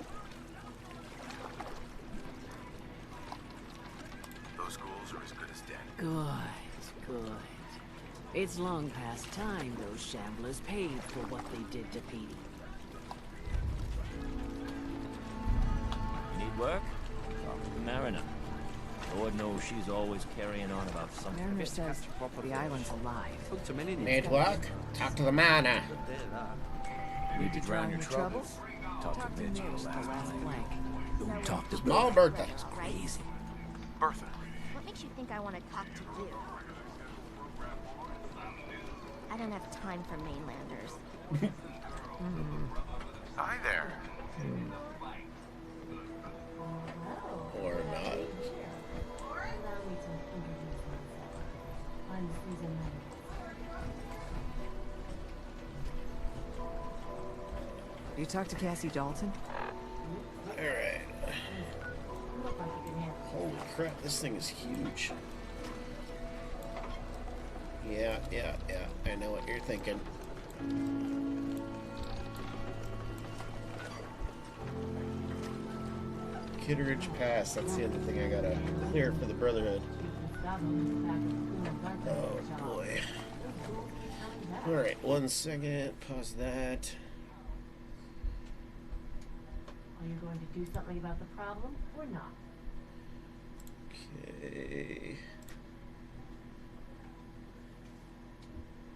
Those ghouls are as good as dead. Good, good. It's long past time those shamblers paid for what they did to Petey. Need work? Talk to the Mariner. Lord knows she's always carrying on about something. Mariner says the island's alive. Need work? Talk to the Mariner. Need to drown your troubles? Talk to Mitch for the last blank. Don't talk to Small Bertha. Crazy. Bertha. What makes you think I want to talk to you? I don't have time for mainlanders. Hi there. Or not. I'm Susan Knight. You talked to Cassie Dalton? Alright. Look like you can handle it. Holy crap, this thing is huge. Yeah. I know what you're thinking. Kitteridge Pass, that's the other thing I gotta clear for the Brotherhood. Oh boy. Alright, 1 second, pause that. you going to do something about the problem or not. Okay.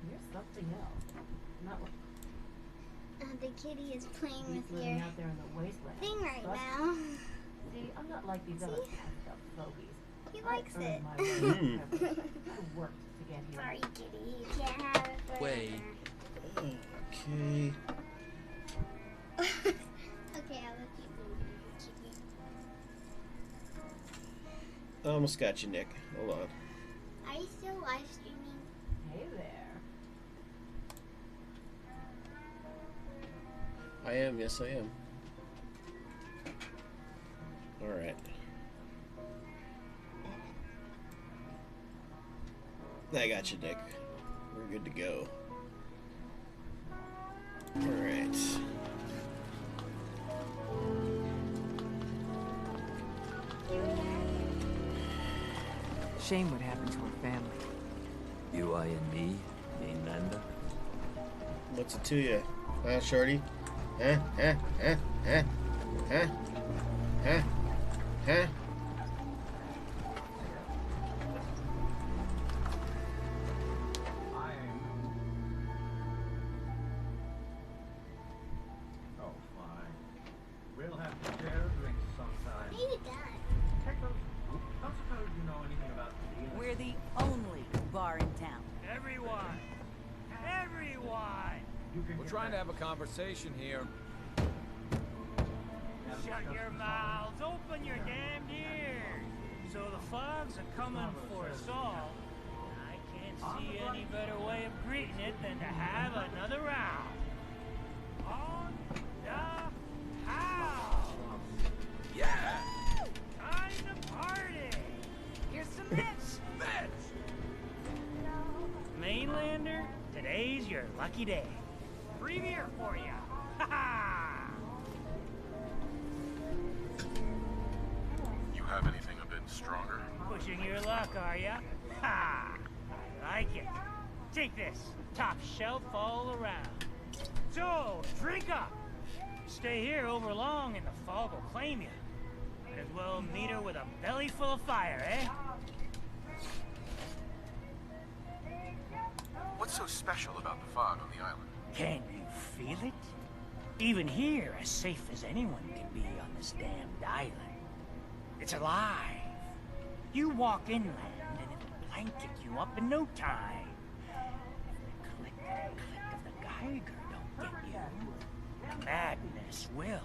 You're something else. Not what The kitty is playing he's with living your out there in the wasteland. thing right But- now. See, I'm not like these other passed up fogies. He I likes earned it. my way. I worked to get here. Sorry, kitty. You can't have it forever. Okay. Okay, I'll let you go, kitty. I almost got you, Nick. Hold on. Are you still live streaming? Hey there. I am. Yes, I am. All right. I got you, Nick. We're good to go. All right. Shame what happened to her family. You eyeing me, Mainlander? What's it to you, huh, Shorty? Huh? Huh? Huh? Huh? Huh? Huh? Huh? Oh, fine. We'll have to share drinks sometime. What are you done? Don't suppose you know anything about the We're the only bar in town. Everyone! Everyone! We're trying to have a conversation here. Shut your mouths, open your damned ears. So the fogs are coming for us all. I can't see any better way of greeting it than to have another round. On the house! Yeah! Time to party! Here's some mitts! Mainlander, today's your lucky day. Free beer for ya! Ha ha! You have anything a bit stronger? Pushing your luck, are ya? Ha! I like it. Take this. Top shelf all around. So, drink up. Stay here over long and the fog will claim you. Might as well meet her with a belly full of fire, eh? What's so special about the fog on the island? Can you feel it? Even here, as safe as anyone can be on this damned island. It's alive. You walk inland and it'll blanket you up in no time. If the click of the Geiger don't get you, the madness will.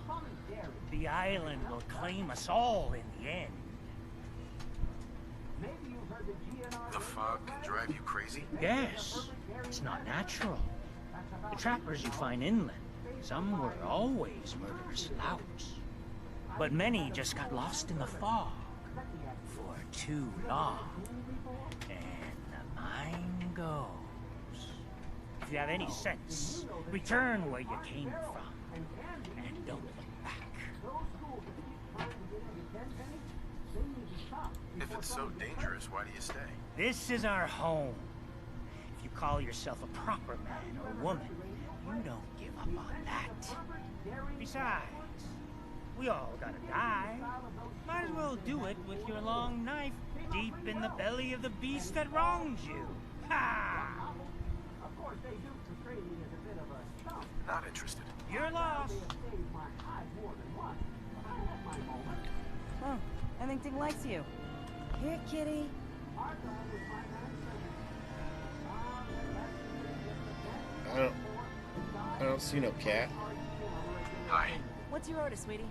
The island will claim us all in the end. The fog can drive you crazy? Yes, it's not natural. The trappers you find inland, some were always murderous louts. But many just got lost in the fog for too long. And the mind goes. If you have any sense, return where you came from. And don't look back. If it's so dangerous, why do you stay? This is our home. If you call yourself a proper man or woman, you don't give up on that. Besides, we all gotta die. Might as well do it with your long knife deep in the belly of the beast that wronged you. Ha! Not interested. You're lost. Oh, I think Dick likes you. Here, kitty. I don't see no cat. Hi. What's your order, sweetie?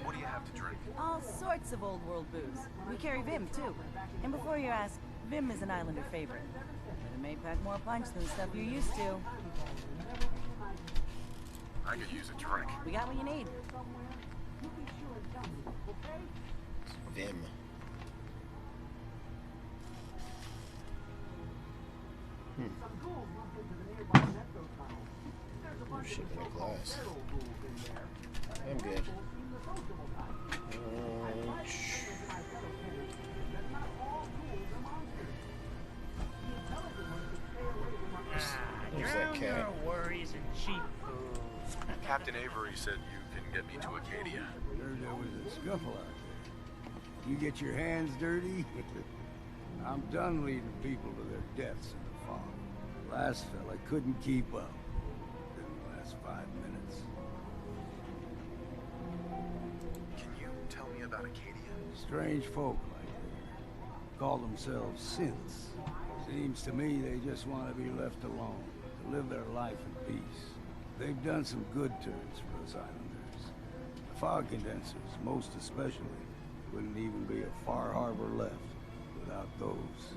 What do you have to drink? All sorts of old world booze. We carry Vim, too. And before you ask, Vim is an Islander favorite. But it may pack more punch than stuff you're used to. I could use a drink. We got what you need. Vim. Oh shit, in a glass. I'm good. There's that Drown cat. your worries in cheap booze. Captain Avery said you can get me to Acadia. Heard there was a scuffle out there. You get your hands dirty? I'm done leading people to their deaths in the fog. Last fella couldn't keep up. Didn't last 5 minutes. Can you tell me about Acadia? Strange folk like that. Call themselves synths. Seems to me they just want to be left alone, to live their life in peace. They've done some good turns for us islanders. The fog condensers, most especially, wouldn't even be a Far Harbor left without those.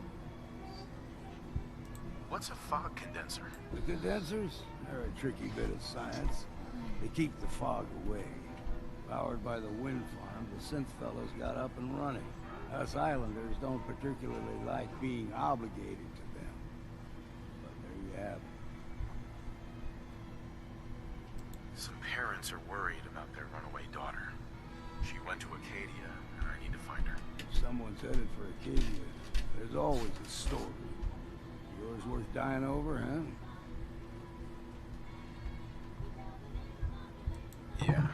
What's a fog condenser? The condensers? They're a tricky bit of science. They keep the fog away. Powered by the wind farm, the synth fellows got up and running. Us islanders don't particularly like being obligated to them. But there you have it. Some parents are worried about their runaway daughter. She went to Acadia, and I need to find her. If someone's headed for Acadia, there's always a story. Yours worth dying over, huh? Yeah.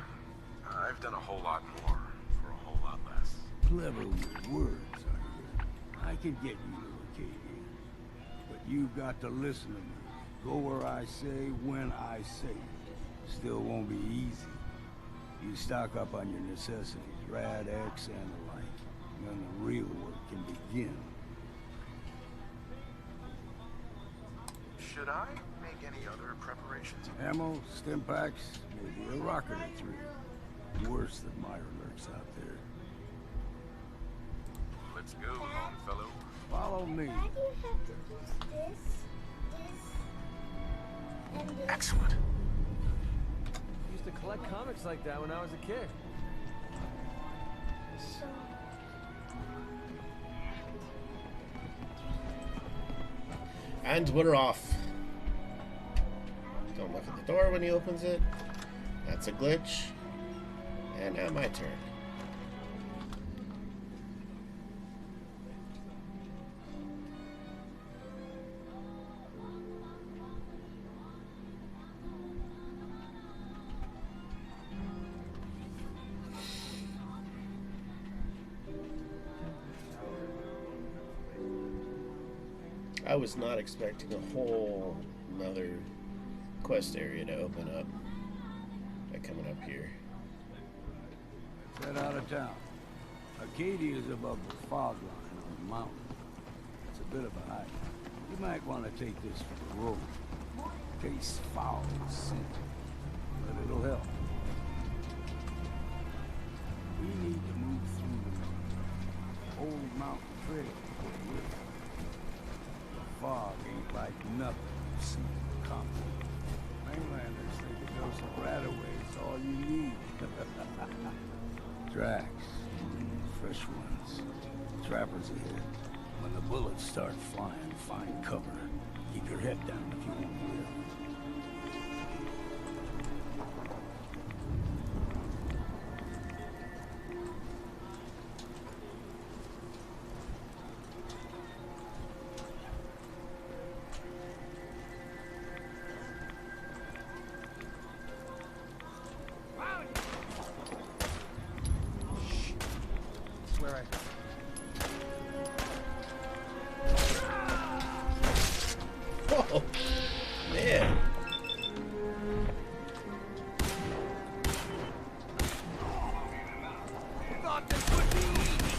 I've done a whole lot more for a whole lot less. Clever with words, are you? I can get you to Acadia. But you've got to listen to me. Go where I say, when I say it. Still won't be easy. You stock up on your necessities, Rad X and the like. And then the real work can begin. Should I make any other preparations? Ammo, stim packs, maybe a rocket or three. Worse than Myra lurks out there. Let's go, Longfellow. Follow me. Why do you have to use this, and this? Excellent. Used to collect comics like that when I was a kid. So... And we're off. Don't look at the door when he opens it. That's a glitch. And now my turn. I was not expecting a whole another quest area to open up by coming up here. Head out of town. Acadia is above the fog line on the mountain. It's a bit of a hike. You might want to take this for the road. Tastes foul and scent, but it'll help. We need to move through the old mountain trail before we live. The fog ain't like nothing you've seen in Compton. Mainlanders think a dose of Radaway is all you need. Tracks. Fresh ones. Trappers ahead. When the bullets start flying, find cover. Keep your head down if you want to live. Oh, man. Thought this would be easy,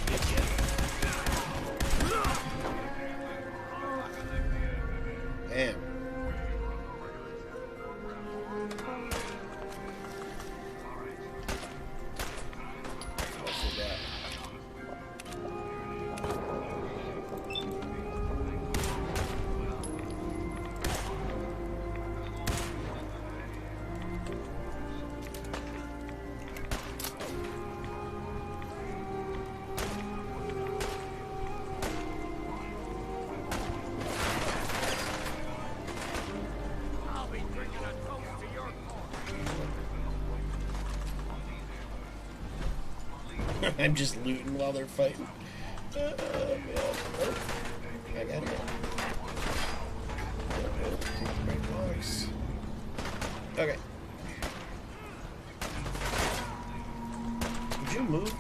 Damn. What's that? I'll be drinking a toast to your I'm just looting while they're fighting. Man. Oh, I got it. Right box. Okay. Would you move?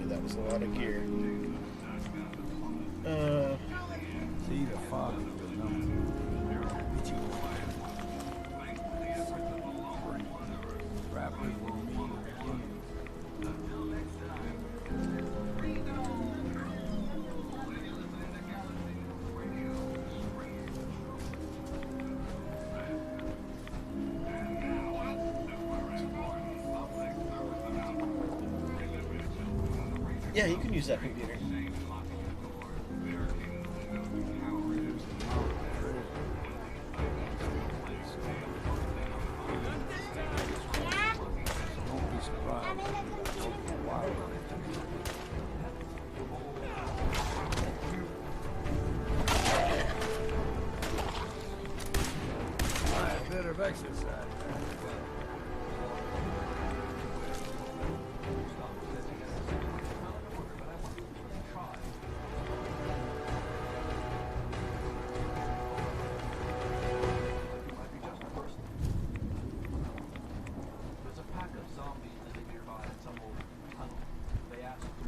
That was a lot of gear. See the fog of the number. Rappers will meet Yeah, you can use that computer. Don't be surprised. A bit of exercise.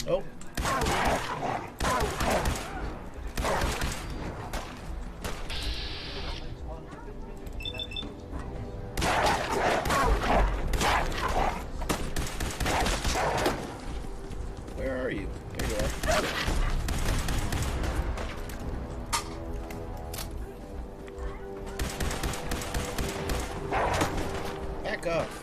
Oh. Where are you? There you are. Back off.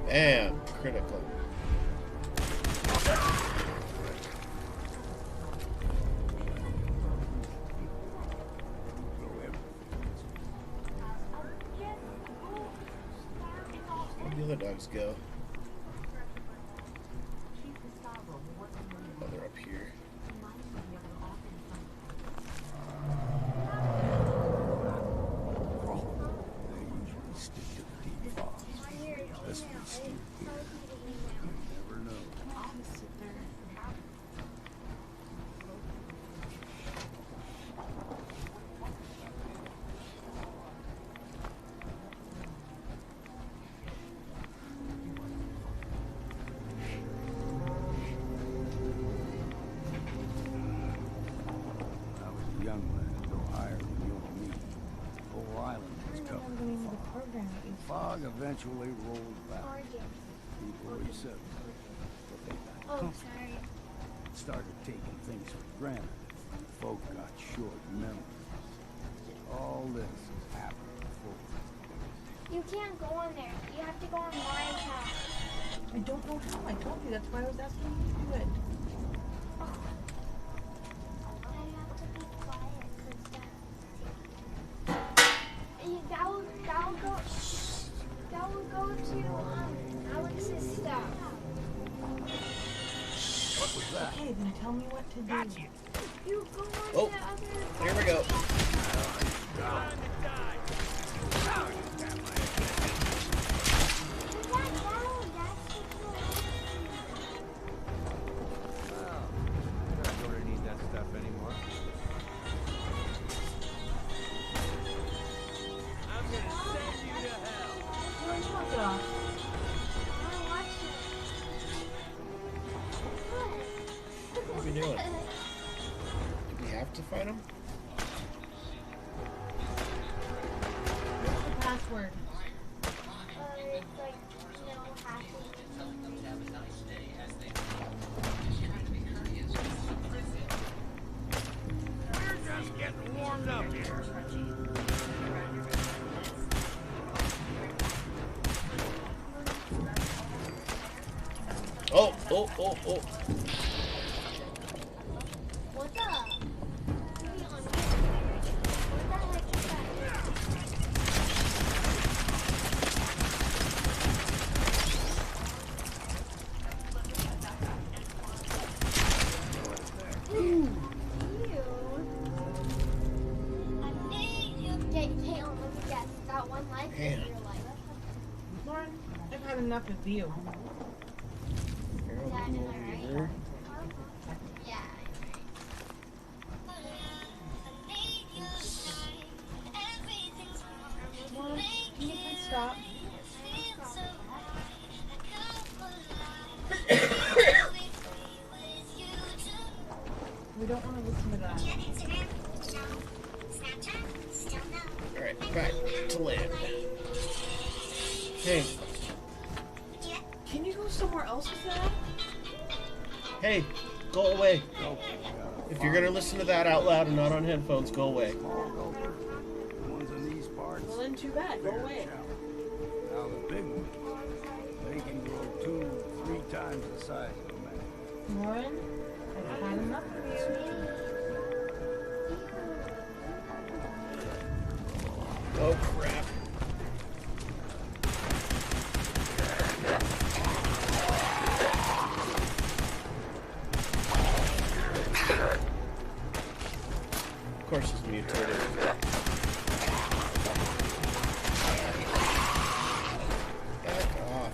Bam! Critical. Where'd the other dogs go? Oh, they're up here. Fog eventually rolled back. People resettled, but they got comfortable. Started taking things for granted. Folk got short memories. All this has happened before. You can't go in there. You have to go on my account. I don't know how. I told you. That's why I was asking you to do it. That will go to Alex's stuff. What was that? Okay, then tell me what to do. Gotcha. You go on Oh, the other. here we go. What are we doing? Do we have to fight him? What's the password? It's like, happy. Oh, oh, oh. What's up? I've had enough of you. Mom, can you please stop? We don't want to listen to that. Alright, back to land. Hey. Can you go somewhere else with that? Hey, go away. If you're gonna listen to that out loud and not on headphones, go away. Ones in these parts. Well, then too bad. Go away. Now the big ones, they can grow 2-3 times the size of a man. Warren, I've had enough of you. Oh crap. Of course he's mutated. Back off.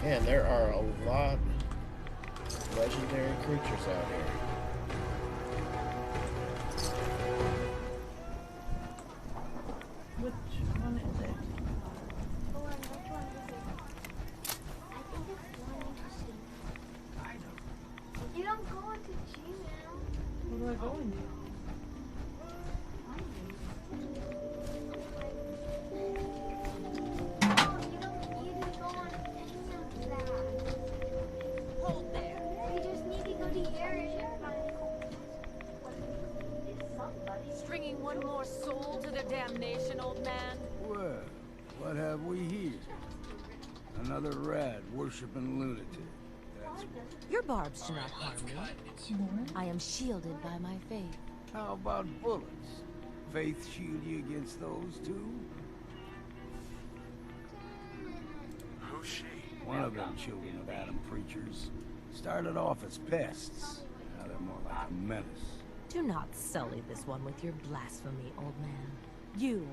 Man, there are a lot of legendary creatures out here. Which one is it? You don't go into Gmail. What do I go into? Hold there. We just need to go to your area. Stringing one more soul to their damnation, old man? Well, what have we here? Another rat worshipping lunatic. That's what. Your barbs do not harm me. I am shielded by my faith. How about bullets? Faith shield you against those too? Who's she? One of them children of Adam preachers. Started off as pests. Now they're more like a menace. Do not sully this one with your blasphemy, old man. You.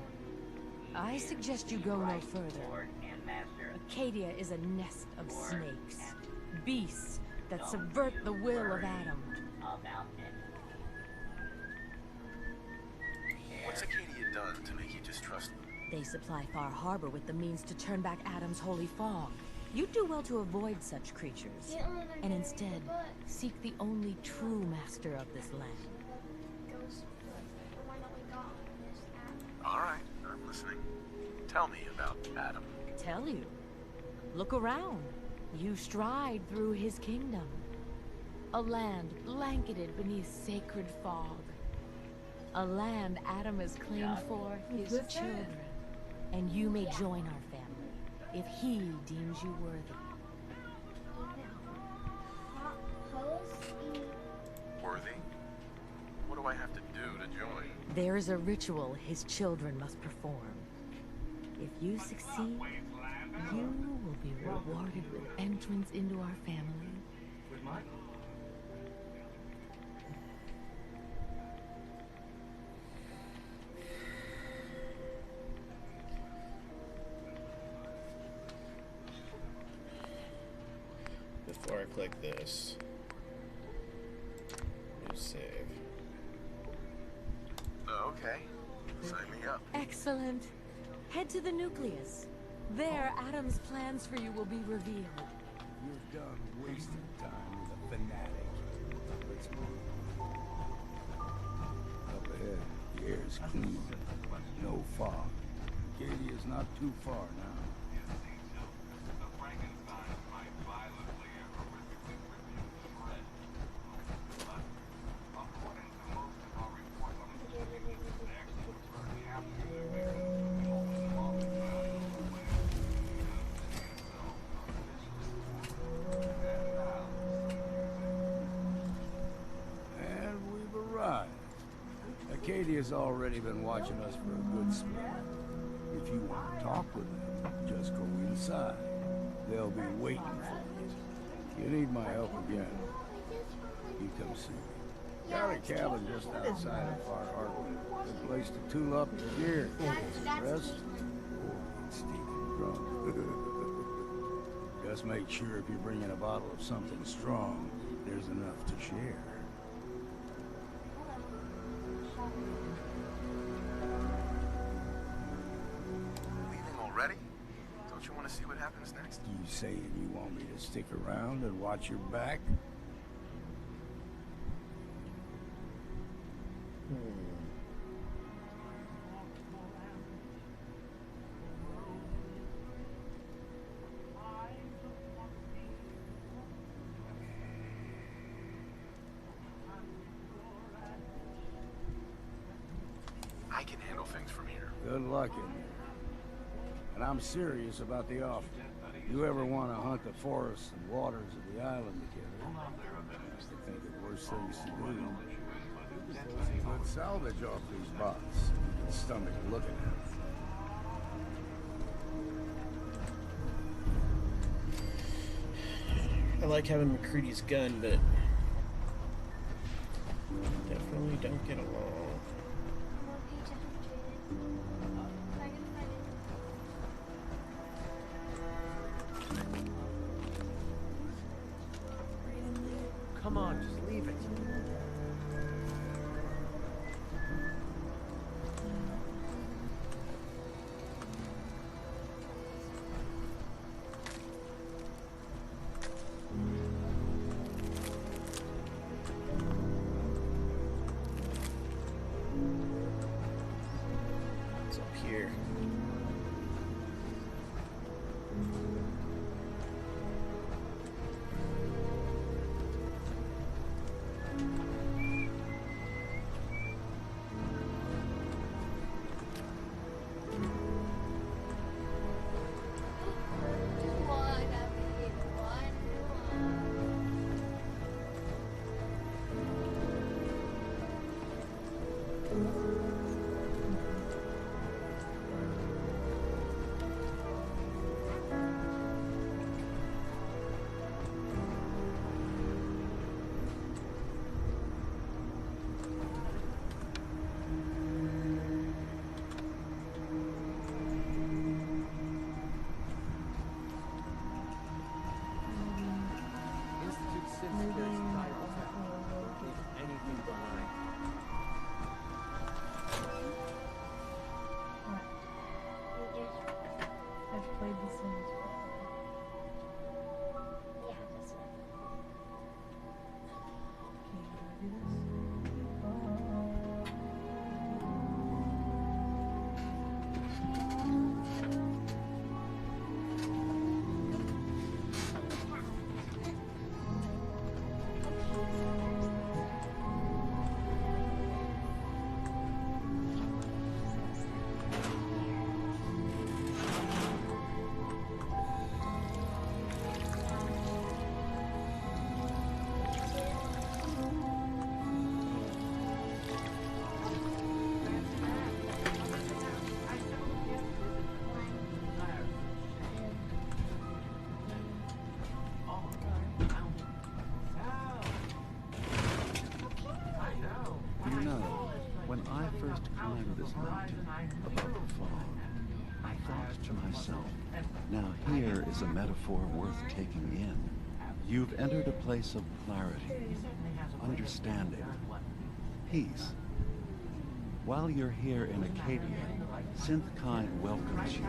I suggest you go no further. Acadia is a nest of snakes. Beasts that subvert the will of Adam. What's Acadia done to make you distrust them? They supply Far Harbor with the means to turn back Adam's holy fog. You'd do well to avoid such creatures, and instead seek the only true master of this land. Alright, I'm listening. Tell me about Adam. Tell you. Look around. You stride through his kingdom. A land blanketed beneath sacred fog. A land Adam has claimed for his children. And you may join our family, if he deems you worthy. Worthy? What do I have to do to join? There is a ritual his children must perform. If you succeed, you will be rewarded with entrance into our family. Before I click this, new save. Okay, sign me up. Excellent. Head to the nucleus. There, Adam's plans for you will be revealed. You're done wasting time with a fanatic. Let's move. Up ahead, the air's clean. No fog. Arcadia's not too far now. And we've arrived. Acadia's already been watching us for a good spell. If you want to talk with them, just go inside. They'll be waiting for you. You need my help again, you come see me. Got a cabin just outside of Far Harbor. Good place to tool up your gear. Rest, or get stinking drunk. Just make sure if you're bringing a bottle of something strong, there's enough to share. Already? Don't you want to see what happens next? You saying you want me to stick around and watch your back? I can handle things from here. Good luck in there. And I'm serious about the offer. You ever want to hunt the forests and waters of the island together? I think of worse things to do. Let's salvage off these bots. You can stomach looking at them. I like having McCready's gun, but definitely don't get along. Come on, just leave it. It's up here. I've played The Sims. Okay, do I do this? You know, when I first climbed this mountain above the fog, I thought to myself, now here is a metaphor worth taking in. You've entered a place of clarity, understanding, peace. While you're here in Acadia, Synthkind welcomes you,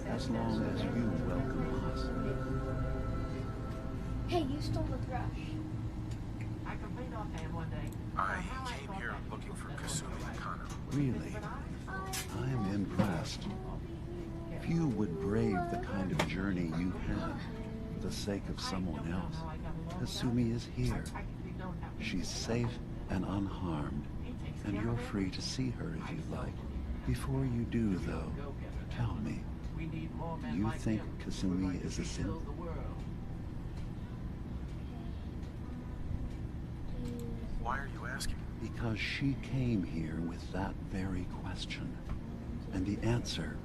as long as you welcome us. Hey, you stole the thrush. I came here looking for Kasumi Nakano. Really? I'm impressed. If you would brave the kind of journey you've had for the sake of someone else, Kasumi is here. She's safe and unharmed, and you're free to see her if you'd like. Before you do, though, tell me, do you think Kasumi is a synth? Why are you asking? Because she came here with that very question, and the answer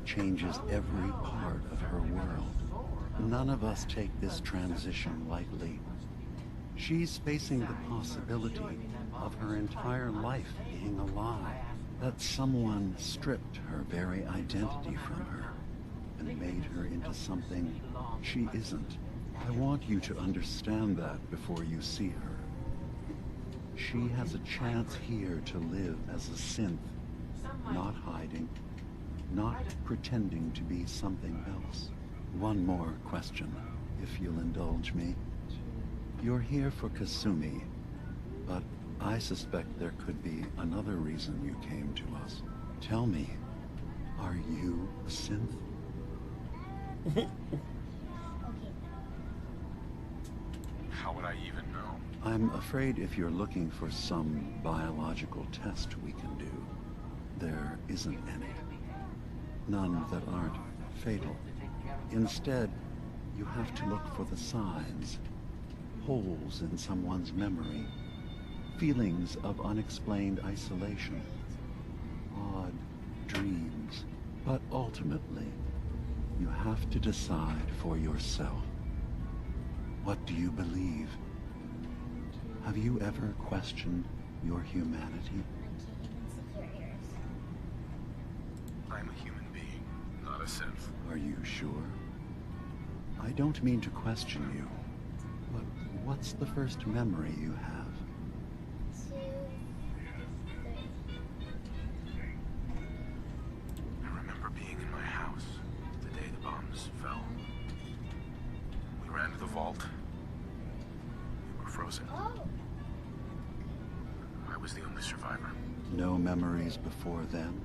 changes every part of her world. None of us take this transition lightly. She's facing the possibility of her entire life being a lie, that someone stripped her very identity from her and made her into something she isn't. I want you to understand that before you see her. She has a chance here to live as a synth, not hiding, not pretending to be something else. One more question, if you'll indulge me. You're here for Kasumi, but I suspect there could be another reason you came to us. Tell me, are you a synth? How would I even know? I'm afraid if you're looking for some biological test we can do, there isn't any. None that aren't fatal. Instead, you have to look for the signs, holes in someone's memory, feelings of unexplained isolation, odd dreams. But ultimately, you have to decide for yourself. What do you believe? Have you ever questioned your humanity? I'm a human being, not a synth. Are you sure? I don't mean to question you, but what's the first memory you have? I remember being in my house the day the bombs fell. We ran to the vault. We were frozen. I was the only survivor. No memories before then?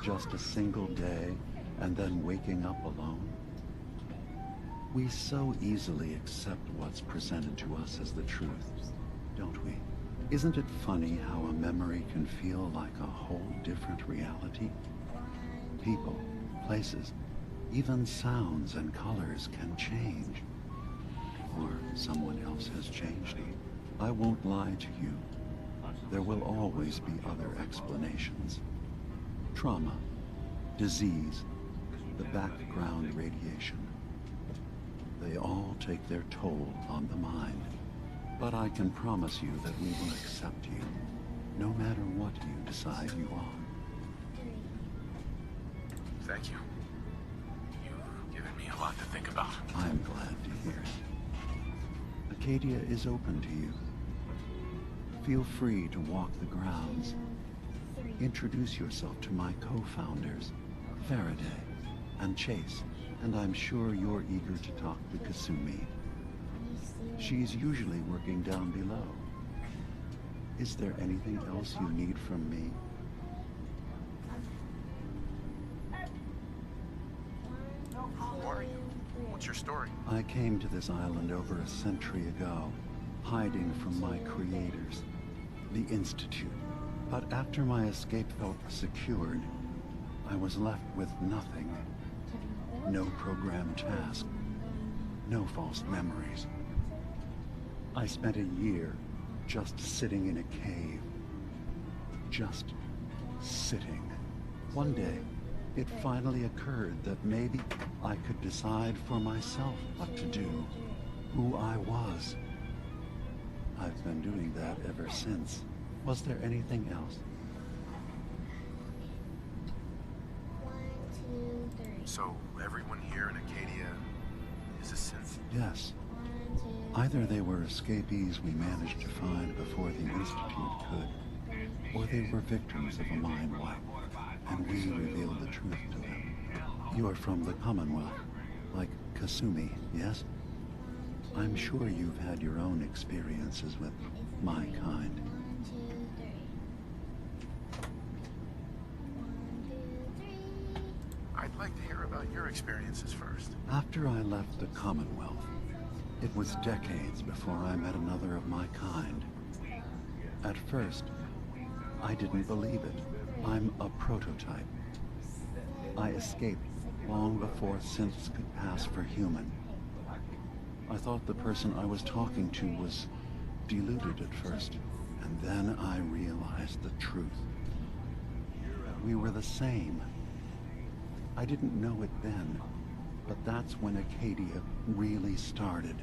Just a single day, and then waking up alone? We so easily accept what's presented to us as the truth, don't we? Isn't it funny how a memory can feel like a whole different reality? People, places, even sounds and colors can change. Or someone else has changed them. I won't lie to you. There will always be other explanations. Trauma, disease, the background radiation. They all take their toll on the mind. But I can promise you that we will accept you, no matter what you decide you are. Thank you. You've given me a lot to think about. I'm glad to hear it. Acadia is open to you. Feel free to walk the grounds. Introduce yourself to my co-founders, Faraday and Chase, and I'm sure you're eager to talk to Kasumi. She's usually working down below. Is there anything else you need from me? Who are you? What's your story? I came to this island over a century ago, hiding from my creators, the Institute. But after my escape felt secured, I was left with nothing. No programmed task. No false memories. I spent a year just sitting in a cave. Just sitting. One day, it finally occurred that maybe I could decide for myself what to do, who I was. I've been doing that ever since. Was there anything else? So, everyone here in Acadia is a synth? Yes. Either they were escapees we managed to find before the Institute could, or they were victims of a mind wipe, and we revealed the truth to them. You are from the Commonwealth, like Kasumi, yes? I'm sure you've had your own experiences with my kind. I'd like to Your experiences first. After I left the Commonwealth, it was decades before I met another of my kind. At first, I didn't believe it. I'm a prototype. I escaped long before synths could pass for human. I thought the person I was talking to was deluded at first, and then I realized the truth. We were the same. I didn't know it then, but that's when Acadia really started.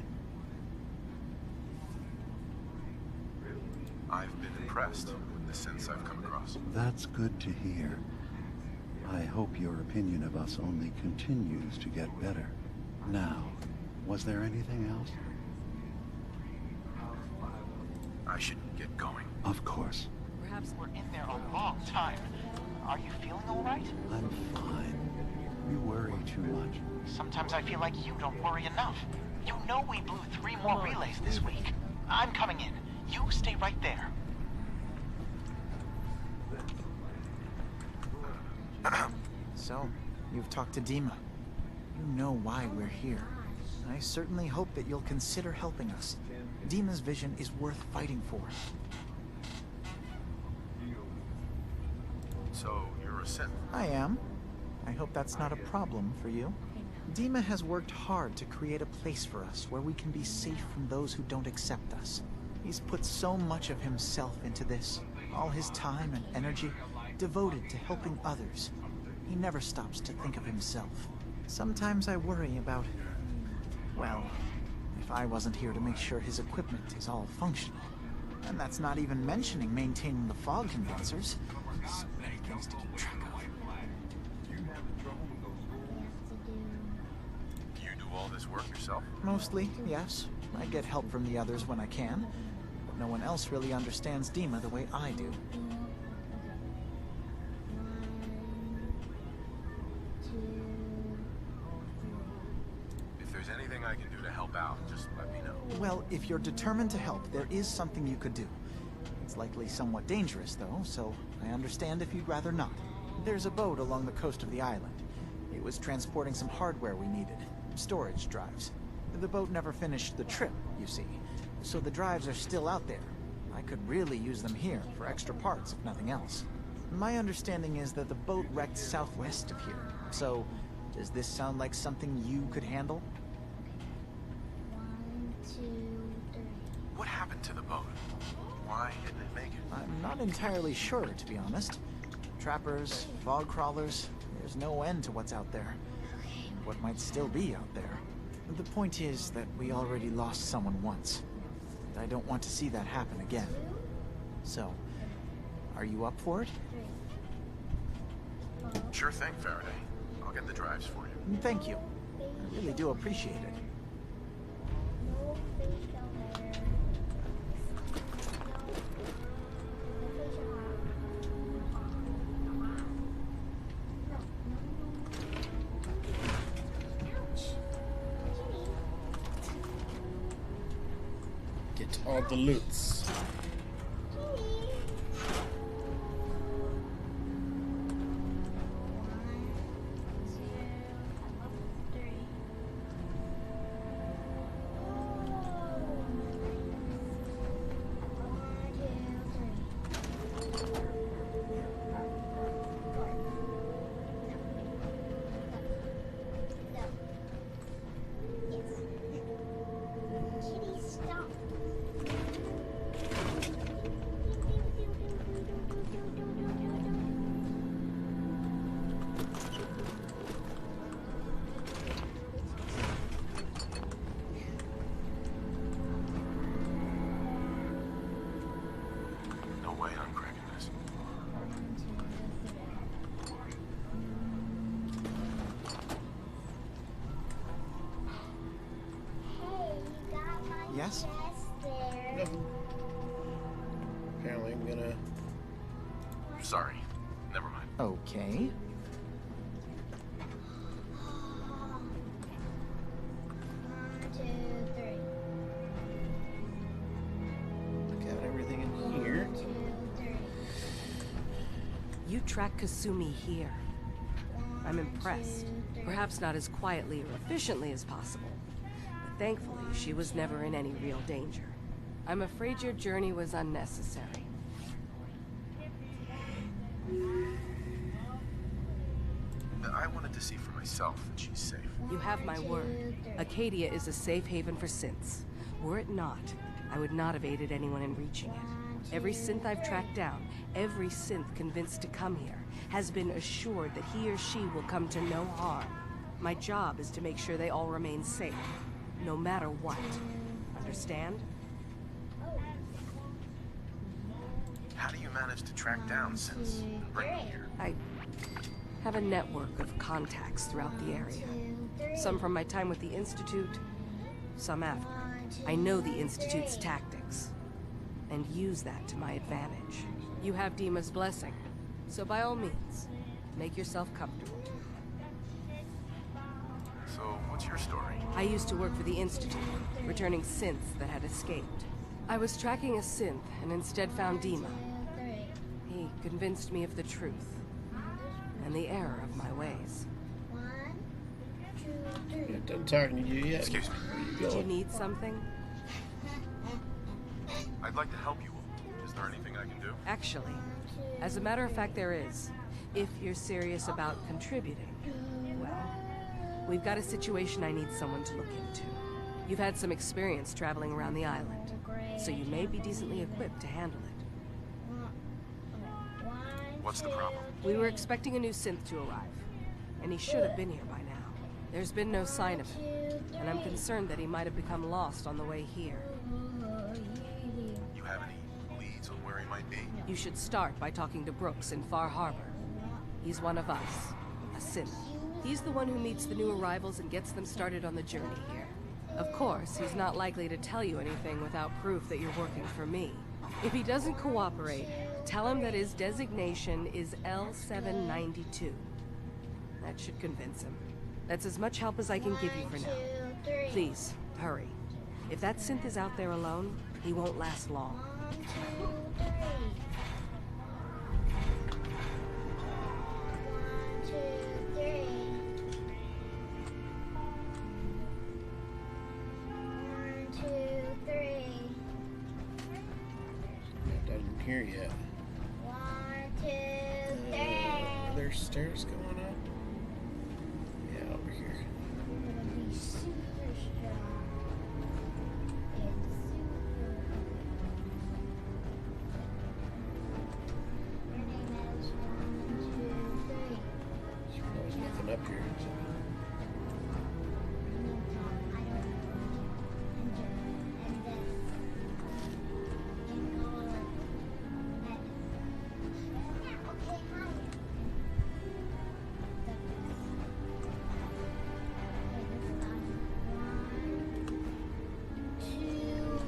I've been impressed with the synths I've come across. That's good to hear. I hope your opinion of us only continues to get better. Now, was there anything else? I should get going. Of course. Perhaps we're in there a long time. Are you feeling all right? I'm fine. You worry too much. Sometimes I feel like you don't worry enough. You know we blew 3 more relays this week. I'm coming in. You stay right there. So, you've talked to Dima. You know why we're here. I certainly hope that you'll consider helping us. Dima's vision is worth fighting for. So, you're a synth? I am. I hope that's not a problem for you. Dima has worked hard to create a place for us where we can be safe from those who don't accept us. He's put so much of himself into this, all his time and energy devoted to helping others. He never stops to think of himself. Sometimes I worry about, well, if I wasn't here to make sure his equipment is all functional. And that's not even mentioning maintaining the fog condensers. So many things to keep track of. You do all this work yourself? Mostly, yes. I get help from the others when I can. But no one else really understands Dima the way I do. If there's anything I can do to help out, just let me know. Well, if you're determined to help, there is something you could do. It's likely somewhat dangerous, though, so I understand if you'd rather not. There's a boat along the coast of the island. It was transporting some hardware we needed. Storage drives. The boat never finished the trip, you see. So the drives are still out there. I could really use them here for extra parts, if nothing else. My understanding is that the boat wrecked southwest of here. So, does this sound like something you could handle? What happened to the boat? Why didn't it make it? I'm not entirely sure, to be honest. Trappers, fog crawlers, there's no end to what's out there. What might still be out there. The point is that we already lost someone once. And I don't want to see that happen again. So, are you up for it? Sure thing, Faraday. I'll get the drives for you. Thank you. I really do appreciate it. Get all the loots. No way I'm cracking this. Yes? Nothing. Apparently I'm gonna... Sorry. Never mind. Okay. Got everything in here. You track Kasumi here. I'm impressed. Perhaps not as quietly or efficiently as possible, but thankfully she was never in any real danger. I'm afraid your journey was unnecessary. I wanted to see for myself that she's safe. You have my word. Acadia is a safe haven for synths. Were it not, I would not have aided anyone in reaching it. Every synth I've tracked down, every synth convinced to come here, has been assured that he or she will come to no harm. My job is to make sure they all remain safe, no matter what. Understand? How do you manage to track down synths and bring them here? I have a network of contacts throughout the area. Some from my time with the Institute, some after. I know the Institute's tactics, and use that to my advantage. You have Dima's blessing, so by all means, make yourself comfortable. So, what's your story? I used to work for the Institute, returning synths that had escaped. I was tracking a synth and instead found Dima. He convinced me of the truth and the error of my ways. I'm not done talking to you yet. Excuse me. Did you need something? I'd like to help you all. Is there anything I can do? Actually, as a matter of fact, there is. If you're serious about contributing, well, we've got a situation I need someone to look into. You've had some experience traveling around the island, so you may be decently equipped to handle it. What's the problem? We were expecting a new synth to arrive, and he should have been here by now. There's been no sign of him, and I'm concerned that he might have become lost on the way here. You have any leads on where he might be? You should start by talking to Brooks in Far Harbor. He's one of us, a synth. He's the one who meets the new arrivals and gets them started on the journey here. Of course, he's not likely to tell you anything without proof that you're working for me. If he doesn't cooperate, tell him that his designation is L792. That should convince him. That's as much help as I can give you for now. Please, hurry. If that synth is out there alone, he won't last long. Not done here yet. There's stairs going up. Yeah, over here. There's nothing up here.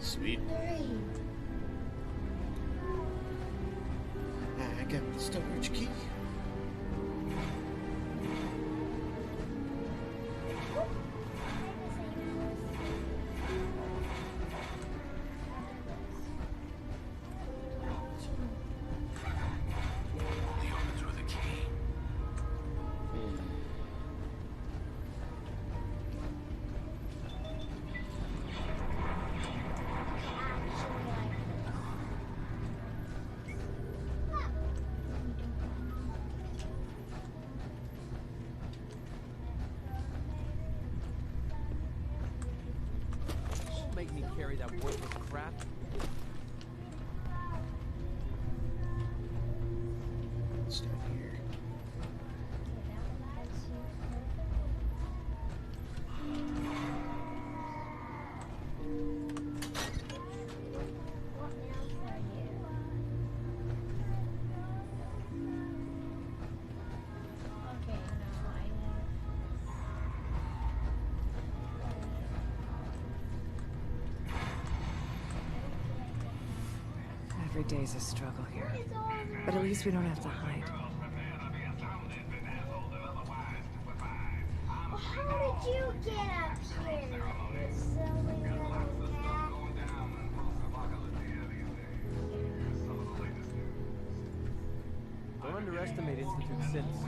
Sweet. I got the storage key. The omens with a key. Don't make me carry that worthless crap. It's down here. Every day's a struggle here, but at least we don't have to hide. How did you get up here? Silly little cat. Don't underestimate Institute synths.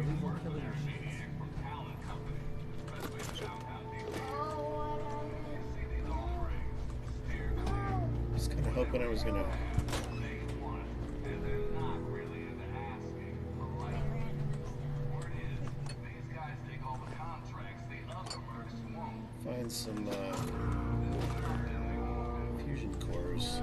Billy's will kill your sheets. Just kind of hoping I was gonna. Find some fusion cores.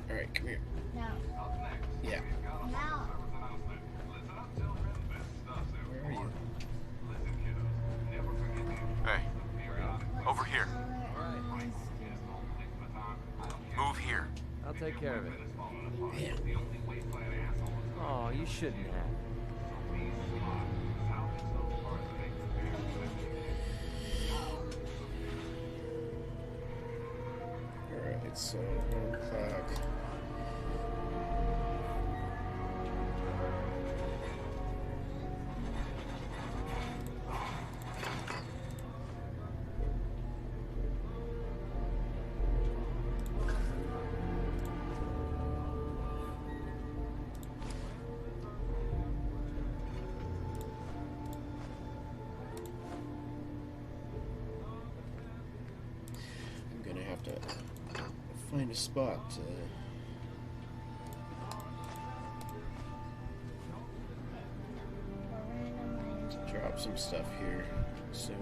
All right, come here. Yeah. Where are you? Hey, over here. Move here. I'll take care of it. Oh, you shouldn't have. Alright, so 1 o'clock. I'm gonna have to find a spot to drop some stuff here soon.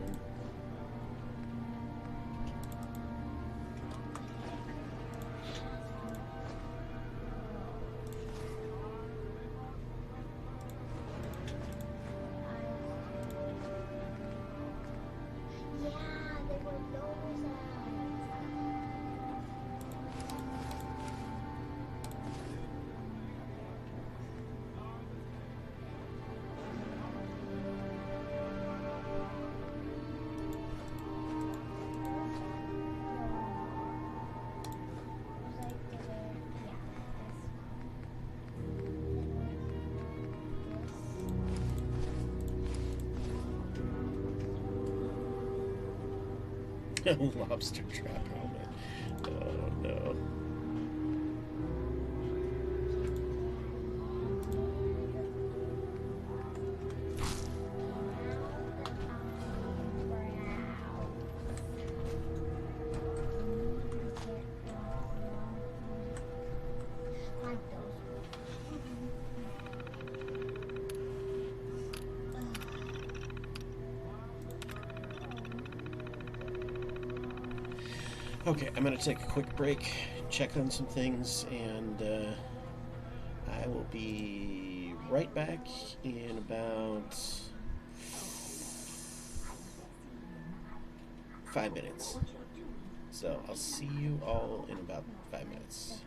Lobster trap helmet. Oh no. Okay, I'm going to take a quick break, check on some things, and I will be right back in about 5 minutes. So I'll see you all in about 5 minutes.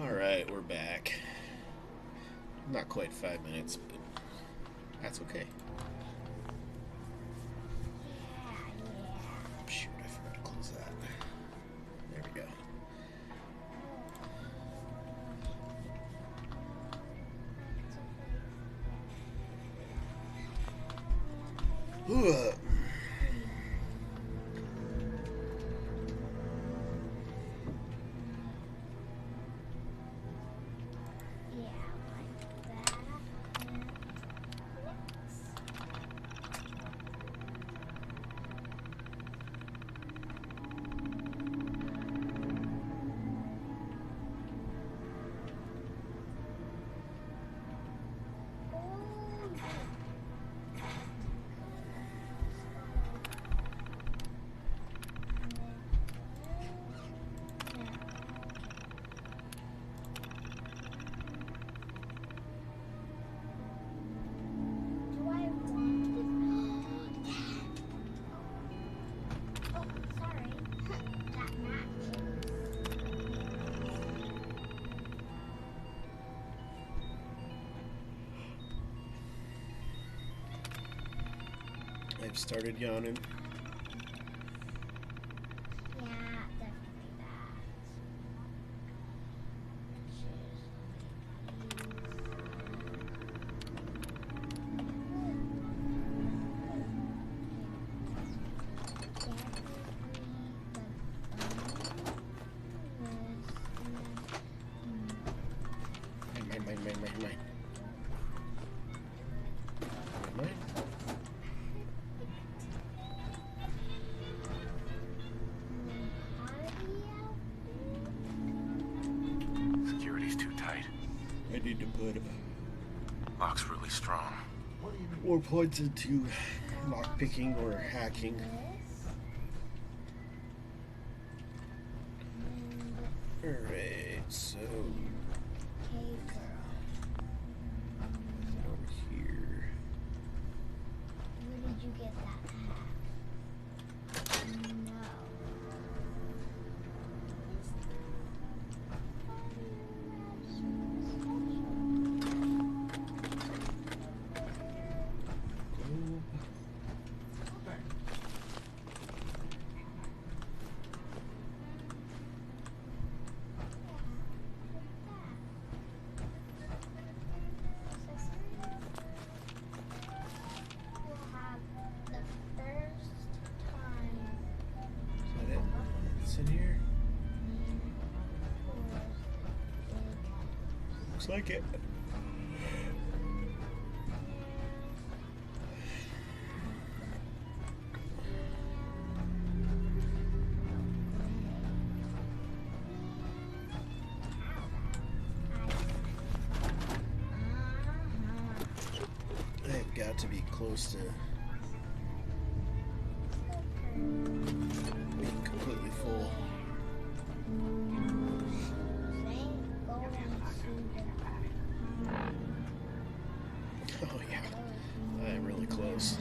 Alright, we're back. Not quite 5 minutes, but that's okay. Shoot, I forgot to close that. There we go. Ugh. I've started yawning. Security's too tight. I need to put Lock's really strong. more points into lockpicking or hacking. Alright, so over here. Where did you get that hat? No. In here? Looks like it. I've got to be close to being completely full. Oh yeah, I'm really close.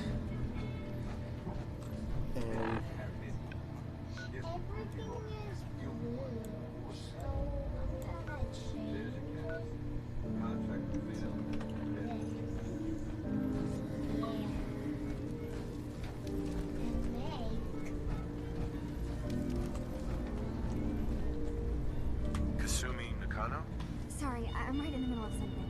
Kasumi Nakano? Sorry, I'm right in the middle of something.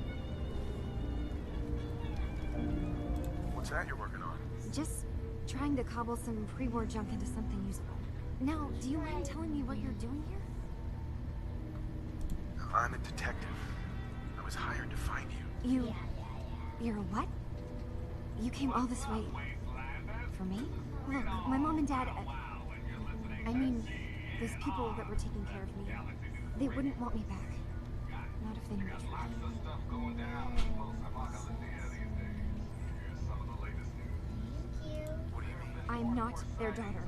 What's that you're working on? Just trying to cobble some pre-war junk into something usable. Now, do you mind telling me what you're doing here? I'm a detective. I was hired to find you. You're a what? You came all this way for me? Look, my mom and dad, I mean, those people that were taking care of me, they wouldn't want me back. Not if they knew the truth. I'm not their daughter.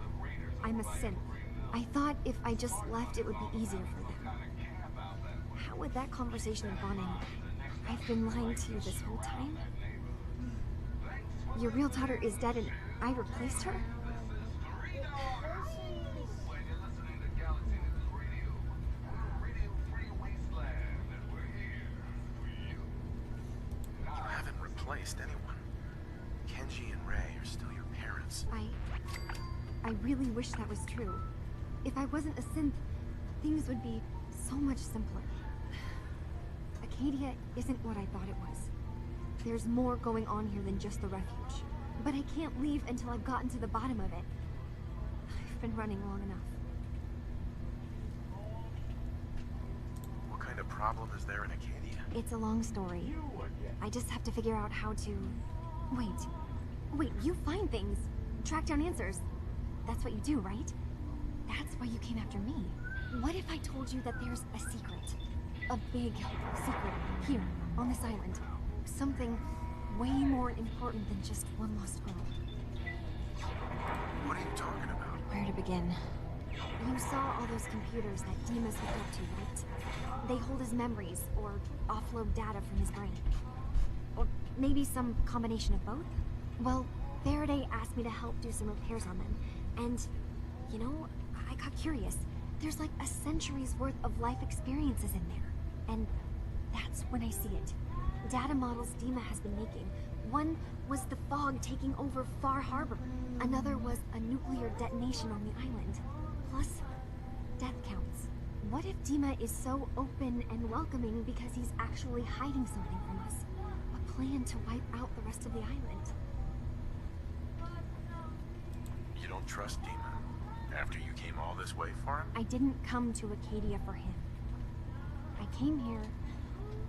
I'm a synth. I thought if I just left, it would be easier for them. How would that conversation have gone anyway? I've been lying to you this whole time? Your real daughter is dead and I replaced her? replaced anyone. Kenji and Ray are still your parents. I really wish that was true. If I wasn't a synth, things would be so much simpler. Acadia isn't what I thought it was. There's more going on here than just the refuge. But I can't leave until I've gotten to the bottom of it. I've been running long enough. What kind of problem is there in Acadia? It's a long story. I just have to figure out how to... Wait, you find things. Track down answers. That's what you do, right? That's why you came after me. What if I told you that there's a secret? A big secret here, on this island. Something way more important than just one lost girl. What are you talking about? Where to begin? You saw all those computers that Dima's hooked up to, right? They hold his memories, or offload data from his brain. Or maybe some combination of both? Well, Faraday asked me to help do some repairs on them. And, you know, I got curious. There's like a century's worth of life experiences in there. And that's when I see it. Data models Dima has been making. One was the fog taking over Far Harbor. Another was a nuclear detonation on the island. Plus, death counts. What if Dima is so open and welcoming because he's actually hiding something from us? A plan to wipe out the rest of the island. You don't trust Dima after you came all this way for him? I didn't come to Acadia for him. I came here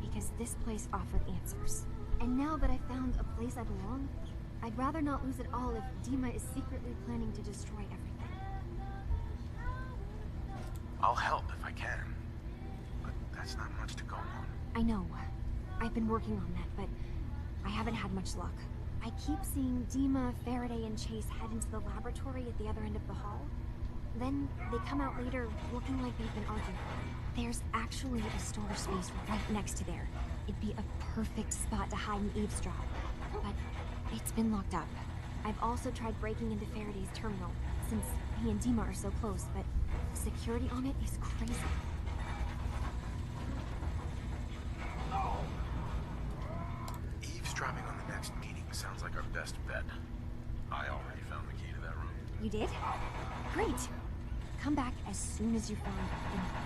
because this place offered answers. And now that I've found a place I belong, I'd rather not lose it all if Dima is secretly planning to destroy everything. I'll help if I can. But that's not much to go on. I know. I've been working on that, but I haven't had much luck. I keep seeing Dima, Faraday, and Chase head into the laboratory at the other end of the hall. Then they come out later looking like they've been arguing. There's actually a storage space right next to there. It'd be a perfect spot to hide and eavesdrop. But it's been locked up. I've also tried breaking into Faraday's terminal, since he and Dima are so close, but security on it is crazy. Eavesdropping on the next meeting sounds like our best bet. I already found the key to that room. You did? Great. Come back as soon as you find info.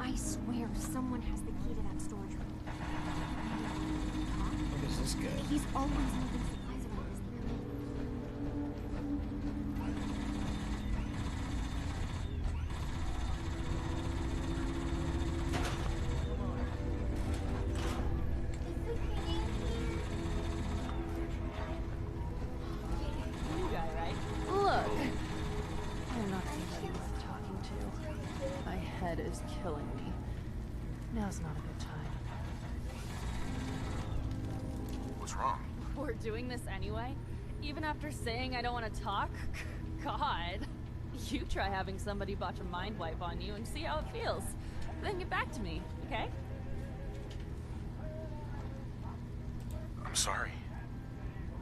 I swear someone has the key to that storage room. Where does this go? He's always moving supplies around his building. You guy, right? Look! I'm not anybody worth talking to. My head is killing me. Now's not a good time. What's wrong? We're doing this anyway? Even after saying I don't want to talk? God. You try having somebody botch a mind wipe on you and see how it feels. Then get back to me, okay? I'm sorry.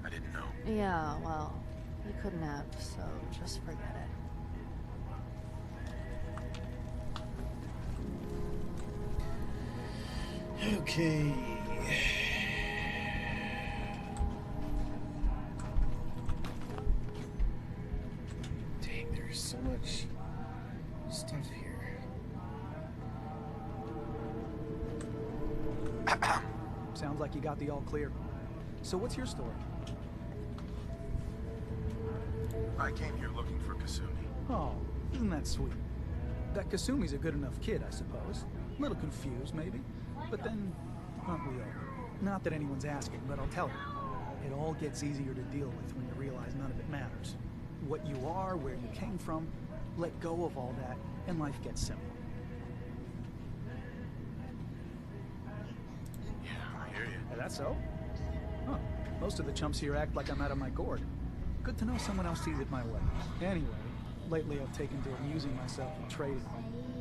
I didn't know. Yeah, well, you couldn't have, so just forget it. Okay. Dang, there's so much stuff here. Sounds like you got the all clear. So what's your story? I came here looking for Kasumi. Oh, isn't that sweet? That Kasumi's a good enough kid, I suppose. A little confused, maybe. But then, aren't we all? Not that anyone's asking, but I'll tell you. It all gets easier to deal with when you realize none of it matters. What you are, where you came from, let go of all that, and life gets simple. Yeah, I hear you. Is that so? Huh. Most of the chumps here act like I'm out of my gourd. Good to know someone else sees it my way. Anyway, lately I've taken to amusing myself and trading.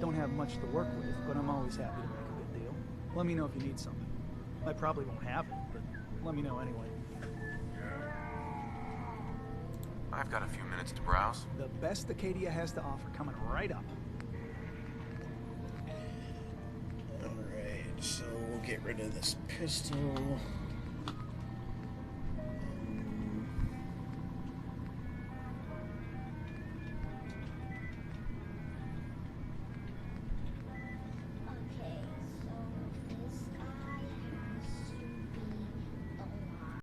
Don't have much to work with, but I'm always happy to make a good deal. Let me know if you need something. I probably won't have it, but let me know anyway. I've got a few minutes to browse. The best Acadia has to offer coming right up. Alright, so we'll get rid of this pistol.